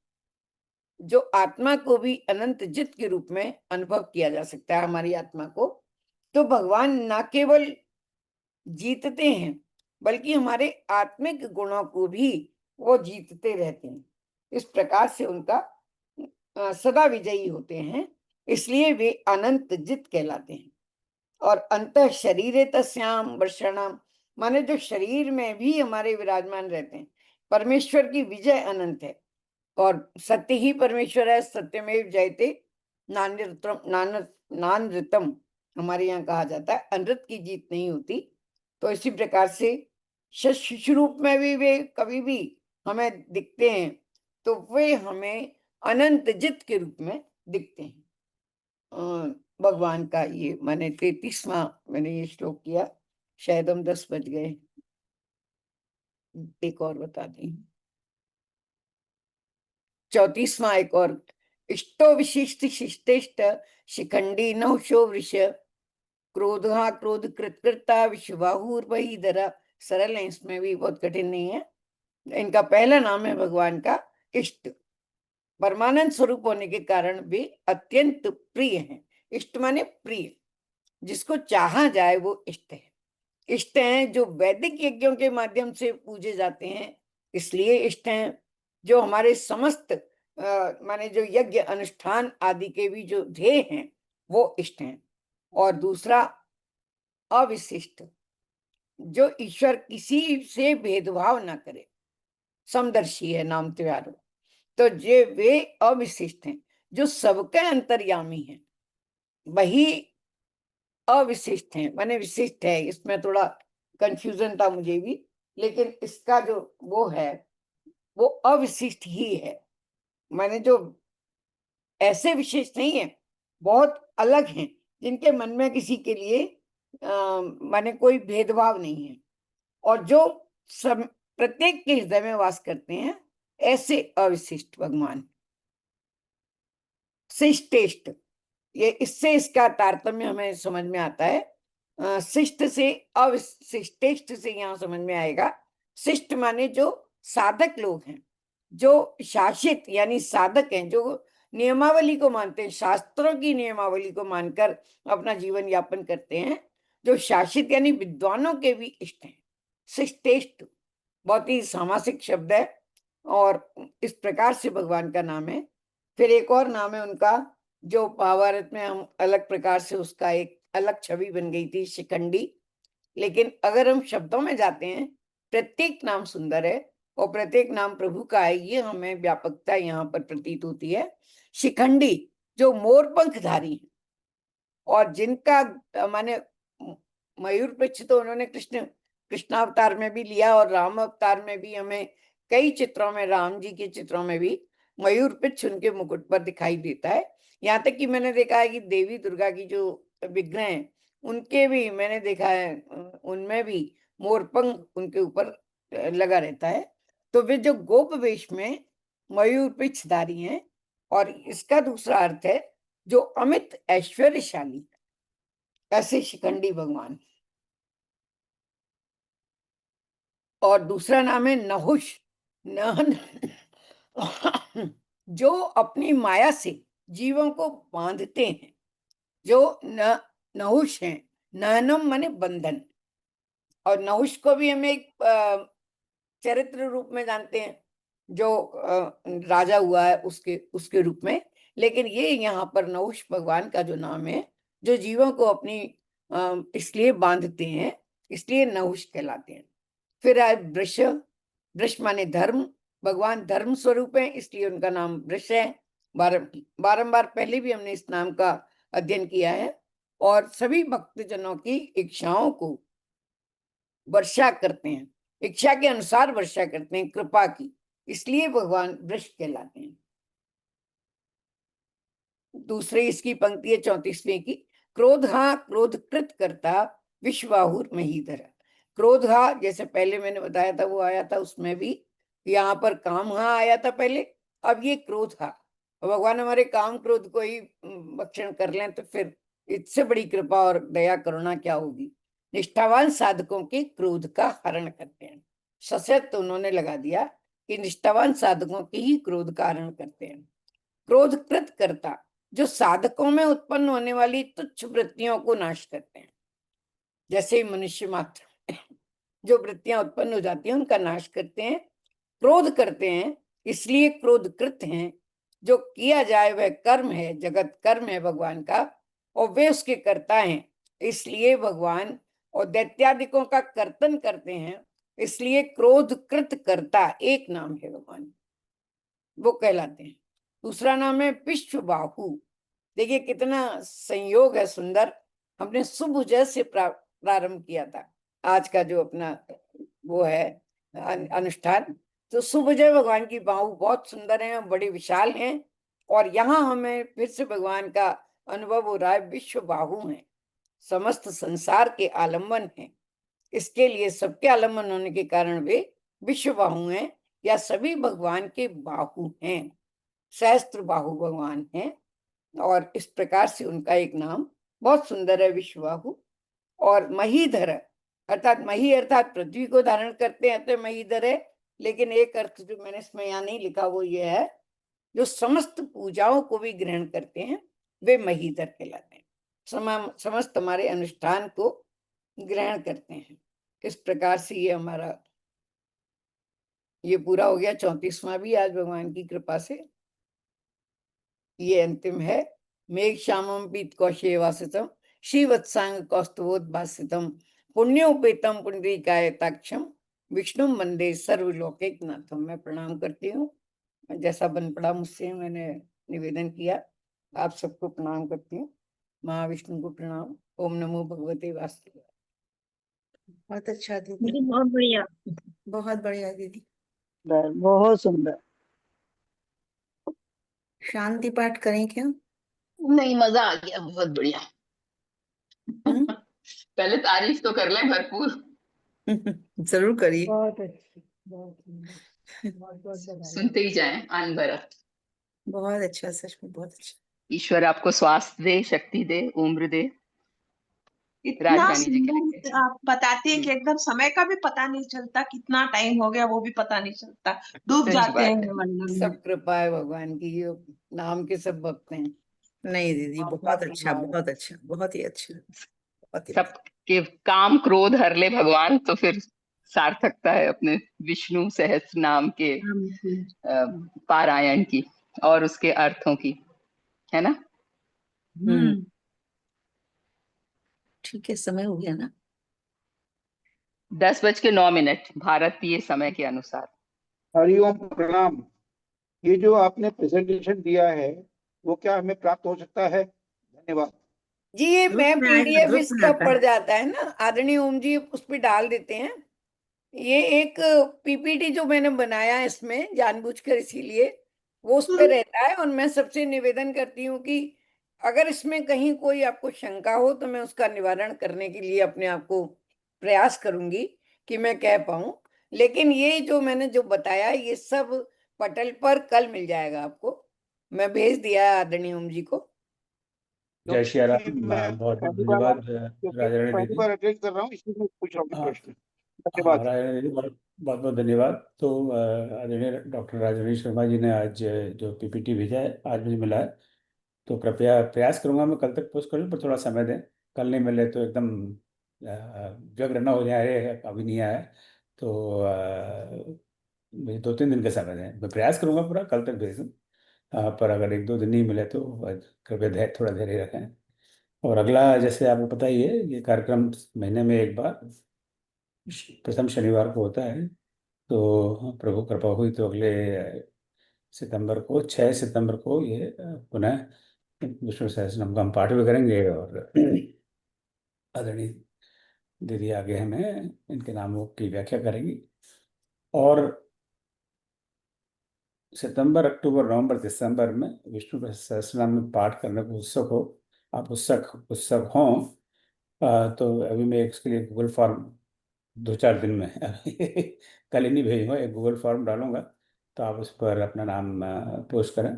जो आत्मा को भी अनंत जित के रूप में अनुभव किया जा सकता है। हमारी आत्मा को तो भगवान ना केवल जीतते हैं, बल्कि हमारे आत्मिक गुणों को भी वो जीतते रहते हैं। इस प्रकार से उनका सदा विजयी होते हैं, इसलिए वे अनंत जित कहलाते हैं। और अंत शरीरे तस्याम वर्षणाम, माने जो शरीर में भी हमारे विराजमान रहते हैं। परमेश्वर की विजय अनंत है, और सत्य ही परमेश्वर है। सत्यमेव जयते नानृतम, हमारे यहाँ कहा जाता है, अनृत की जीत नहीं होती। तो इसी प्रकार से शिशु रूप में भी वे कभी भी हमें दिखते हैं, तो वे हमें अनंत जित के रूप में दिखते हैं। भगवान का ये मैंने 33वां मैंने ये श्लोक किया, शायद हम 10 बज गए, एक और बता दी। 34वां एक और, इष्टो विशिष्ट शिष्टेष्ट शिखंडी नहुषो वृष क्रोधा क्रोध कृतकृता विश्वबाहुर बहीधरा। सरल है, इसमें भी बहुत कठिन नहीं है। इनका पहला नाम है भगवान का इष्ट। परमानंद स्वरूप होने के कारण वे अत्यंत प्रिय हैं। इष्ट माने प्रिय, जिसको चाहा जाए वो इष्ट है। इष्ट हैं जो वैदिक यज्ञों के माध्यम से पूजे जाते हैं, इसलिए इष्ट हैं। जो हमारे समस्त माने जो यज्ञ अनुष्ठान आदि के भी जो ध्येय हैं, वो इष्ट हैं। और दूसरा अविशिष्ट, जो ईश्वर किसी से भेदभाव ना करे, समदर्शी है, नाम त्योहार। तो ये वे अविशिष्ट हैं, जो सबके अंतर्यामी हैं, वही अविशिष्ट हैं, माने विशिष्ट है। इसमें थोड़ा कंफ्यूजन था मुझे भी, लेकिन इसका जो वो है वो अविशिष्ट ही है। माने जो ऐसे विशिष्ट नहीं है, बहुत अलग हैं, जिनके मन में किसी के लिए माने कोई भेदभाव नहीं है, और जो सब प्रत्येक के हृदय में वास करते हैं, ऐसे अविशिष्ट भगवान। शिष्टेष्ट, ये इससे इसका तारतम्य हमें समझ में आता है। शिष्ट से अविशिष्टेष्ट से यहाँ समझ में आएगा। शिष्ट माने जो साधक लोग हैं, जो शासित यानी साधक हैं, जो नियमावली को मानते हैं, शास्त्रों की नियमावली को मानकर अपना जीवन यापन करते हैं, जो शासित यानी विद्वानों के भी इष्ट हैं। शिष्टेष्ट बहुत ही सामासिक शब्द है, और इस प्रकार से भगवान का नाम है। फिर एक और नाम है उनका, जो महाभारत में हम अलग प्रकार से उसका एक अलग छवि बन गई थी, शिखंडी। लेकिन अगर हम शब्दों में जाते हैं, प्रत्येक नाम सुंदर है और प्रत्येक नाम प्रभु का है, ये हमें व्यापकता यहाँ पर प्रतीत होती है। शिखंडी जो मोरपंखधारी है, और जिनका माने मयूर पृच्छ तो उन्होंने कृष्णावतार में भी लिया, और राम अवतार में भी हमें कई चित्रों में, राम जी के चित्रों में भी मयूर पिच्छ उनके मुकुट पर दिखाई देता है। यहाँ तक कि मैंने देखा है कि देवी दुर्गा की जो विग्रह हैं, उनके भी मैंने देखा है, उनमें भी मोरपंख उनके ऊपर लगा रहता है। तो वे जो गोप वेश में मयूर पिच्छधारी हैं, और इसका दूसरा अर्थ है जो अमित ऐश्वर्यशाली, ऐसे शिखंडी भगवान। और दूसरा नाम है नहुष, जो अपनी माया से जीवों को बांधते हैं, जो नहुष हैं। नहनम माने बंधन, और नहुष को भी हम एक चरित्र रूप में जानते हैं, जो राजा हुआ है उसके रूप में। लेकिन ये यहाँ पर नहुष भगवान का जो नाम है, जो जीवों को अपनी इसलिए बांधते हैं, इसलिए नहुष कहलाते हैं। फिर आए वृष। वृष माने धर्म, भगवान धर्म स्वरूप है, इसलिए उनका नाम वृष है। बारंबार पहले भी हमने इस नाम का अध्ययन किया है। और सभी भक्तजनों की इच्छाओं को वर्षा करते हैं, इच्छा के अनुसार वर्षा करते हैं, कृपा की, इसलिए भगवान वृष कहलाते हैं। दूसरी इसकी पंक्ति है 34वें की, क्रोध क्रोधकृत करता विश्वाहुर महीधर। क्रोध जैसे पहले मैंने बताया था वो आया था, उसमें भी यहाँ पर काम आया था पहले, अब ये क्रोध भगवान हमारे काम क्रोध को ही भक्षण कर लें तो फिर इससे बड़ी कृपा और दया करुणा क्या होगी। निष्ठावान साधकों के क्रोध का हरण करते हैं। सशक्त तो उन्होंने लगा दिया कि निष्ठावान साधकों के ही क्रोध का हरण करते हैं। क्रोधकृत करता, जो साधकों में उत्पन्न होने वाली तुच्छ वृत्तियों को नाश करते हैं। जैसे मनुष्य मात्र जो वृत्तियां उत्पन्न हो जाती हैं उनका नाश करते हैं। क्रोध करते हैं इसलिए क्रोधकृत हैं। जो किया जाए वह कर्म है, जगत कर्म है भगवान का, और वे उसके कर्ता हैं, इसलिए भगवान, और दैत्यादिकों का कर्तन करते हैं, इसलिए क्रोधकृत कर्ता एक नाम है भगवान, वो कहलाते हैं। दूसरा नाम है विश्वबाहु। देखिए कितना संयोग है सुंदर। हमने सुभुज से प्रारंभ किया था आज का जो अपना वो है अनुष्ठान। तो सुभुजय भगवान की बाहु बहुत सुंदर है, बड़ी विशाल हैं। और यहाँ हमें फिर से भगवान का अनुभव हो रहा है, विश्व बाहु हैं, समस्त संसार के आलम्बन हैं। इसके लिए सबके आलम्बन होने के कारण वे विश्व बाहु हैं, या सभी भगवान के बाहु हैं, सहस्त्र बाहु भगवान हैं। और इस प्रकार से उनका एक नाम बहुत सुंदर है, विश्वबाहु। और महीधर अर्थात मही अर्थात पृथ्वी को धारण करते हैं तो महीधर है, लेकिन एक अर्थ जो मैंने इसमें यहाँ नहीं लिखा वो ये है, जो समस्त पूजाओं को भी ग्रहण करते हैं वे महीधर कहलाते हैं। समस्त हमारे अनुष्ठान को ग्रहण करते हैं। इस प्रकार से ये हमारा ये पूरा हो गया 34वां भी आज भगवान की कृपा से। ये अंतिम है, मेघ श्यामम पीत कौशेवासितम श्रीवत्सांग कौस्तुभोद्भासितम पुण्योपेतम पुंडरीकायताक्षम विष्णु वंदे सर्वलोकैक नाथम। मैं प्रणाम करती हूँ, जैसा बन पड़ा मुझसे मैंने निवेदन किया, आप सबको प्रणाम करती हूँ। महाविष्णु को प्रणाम। ओम नमो भगवते वासुदेवाय। बहुत अच्छा दीदी, दीदी बहुत बढ़िया, बहुत बढ़िया दीदी। बहुत सुंदर। शांति पाठ करें क्या? नहीं, मजा आ गया, बहुत बढ़िया। पहले तारीफ तो कर लें भरपूर। जरूर करिए। बहुत अच्छी, बहुत सुंदर, बहुत बहुत बधाई। सुनते ही जाएं अनवरत। बहुत अच्छा, सच में बहुत अच्छा। ईश्वर आपको स्वास्थ्य दे, शक्ति दे, उम्र दे। इतना राजधानी जी सुंदर करेंगे। आप बताते हैं कि एकदम समय का भी पता नहीं चलता, कितना टाइम हो गया वो भी पता नहीं चलता, डूब सच जाते बात हैं है। वर्णन में। सब कृपा है भगवान की, ये नाम के सब भक्त हैं। नहीं दीदी, बहुत अच्छा, बहुत अच्छा, बहुत ही अच्छा, बहुत ही अच्छा। सबके काम क्रोध हर ले भगवान, तो फिर सार्थकता है अपने विष्णु सहस्त्र नाम के पारायण की और उसके अर्थों की, है ना। ठीक है, समय हो गया ना। 10:09 भारतीय समय के अनुसार। हरिओम, प्रणाम। ये जो आपने प्रेजेंटेशन दिया है वो क्या हमें प्राप्त हो सकता है? धन्यवाद जी। ये मैं PDF ग्रुप में इसका आता है। पड़ जाता है ना, आदरणीय ओम जी उस पर डाल देते हैं। ये एक PPT जो मैंने बनाया इसमें जानबूझकर, इसीलिए वो उस पे रहता है। और मैं सबसे निवेदन करती हूँ कि अगर इसमें कहीं कोई आपको शंका हो तो मैं उसका निवारण करने के लिए अपने आप को प्रयास करूंगी कि मैं कह पाऊं। लेकिन ये जो मैंने जो बताया ये सब पटल पर कल मिल जाएगा आपको। मैं भेज दिया है आदरणीय ओम जी को। जय श्री राम। बहुत बहुत धन्यवाद राजा पहली दीदी। बार अटेंड कर रहा हूँ, इसलिए मैं पूछ रहा हूँ हाँ, प्रश्न। धन्यवाद। राजा दीदी बहुत बहुत धन्यवाद। तो आदरणीय डॉक्टर राजनीश शर्मा जी ने आज जो PPT भेजा है आज मुझे मिला है, तो कृपया प्रयास करूंगा मैं कल तक पोस्ट करूँ, पर थोड़ा समय दें। कल नहीं मिले तो एकदम व्यग्र न हो जाए, अभी नहीं आया तो मुझे 2-3 दिन का समय दें। मैं प्रयास करूंगा पूरा कल तक भेज दूँ। पर अगर 1-2 दिन नहीं मिले तो कृपया थोड़ा धैर्य रखें। और अगला, जैसे आपको पता ही है, ये कार्यक्रम महीने में एक बार प्रथम शनिवार को होता है। तो प्रभु कृपा हुई तो अगले सितंबर को 6 सितंबर को ये पुनः विष्णु सहस्त्रनाम का हम पाठ भी करेंगे। और आदरणीय दीदी आगे हमें इनके नामों की व्याख्या करेंगी। और सितंबर, अक्टूबर, नवंबर, दिसंबर में विष्णु सहस्त्रनाम में पाठ करने को उत्सुक हो, आप उत्सुक हों, तो अभी मैं इसके लिए गूगल फॉर्म 2-4 दिन में कल ही नहीं भेजूंगा, एक गूगल फॉर्म डालूंगा, तो आप उस पर अपना नाम पोस्ट करें।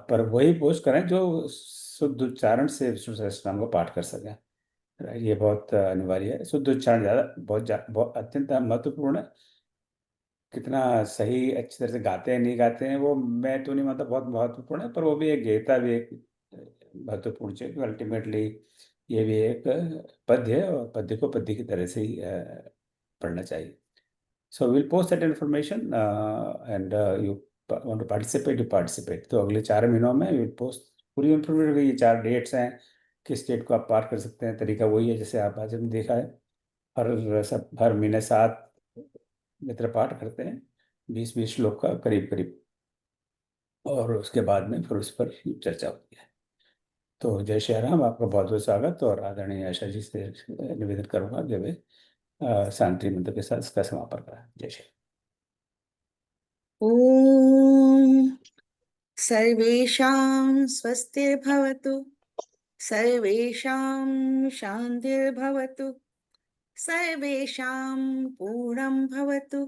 पर वही पोस्ट करें जो शुद्ध उच्चारण से विष्णु सहस्त्रनाम को पाठ कर सकें। राइट, ये बहुत अनिवार्य है। शुद्ध उच्चारण बहुत अत्यंत महत्वपूर्ण है। कितना सही अच्छी तरह से गाते हैं नहीं गाते हैं वो मैं तो नहीं मानता बहुत महत्वपूर्ण है, पर वो भी एक गीता भी एक महत्वपूर्ण चीज। अल्टीमेटली ये भी एक पद्य है, और पद्य को पद्य की तरह से ही पढ़ना चाहिए। So will post that information and you want to participate, you participate. तो अगले 4 महीनों में विल पोस्ट पूरी इन्फॉर्मेशन। ये 4 डेट्स हैं, किस डेट को आप पार कर सकते हैं। तरीका वही है जैसे आप आज हमने देखा है, हर महीने 7 मित्र पाठ करते हैं, 20-20 श्लोक का करीब करीब, और उसके बाद में फिर उस पर चर्चा होती है। तो जय श्री राम, आपका बहुत बहुत स्वागत। और आदरणीय आशा जी से निवेदन करूंगा कि वे शांति मंत्र के साथ इसका समापन करें। जय श्री ॐ सर्वेषां स्वस्तिर्भवतु, सर्वेषां शान्तिर्भवतु, सर्वेषां पूर्णं भवतु,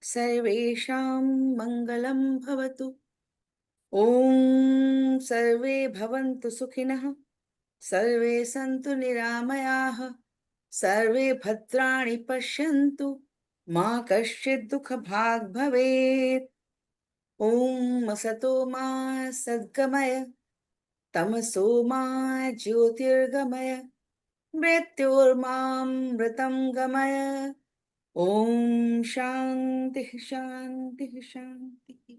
सर्वेषां मङ्गलं भवतु। ॐ सर्वे भवन्तु सुखिनः, सर्वे सन्तु निरामयाः, सर्वे भद्राणि पश्यन्तु, मा कश्चित् दुःखभाग् भवेत्। ॐ असतो मा सद्गमय, तमसो मा ज्योतिर्गमय, मृत्योर्मामृतं गमय। ॐ शान्तिः शान्तिः शान्तिः।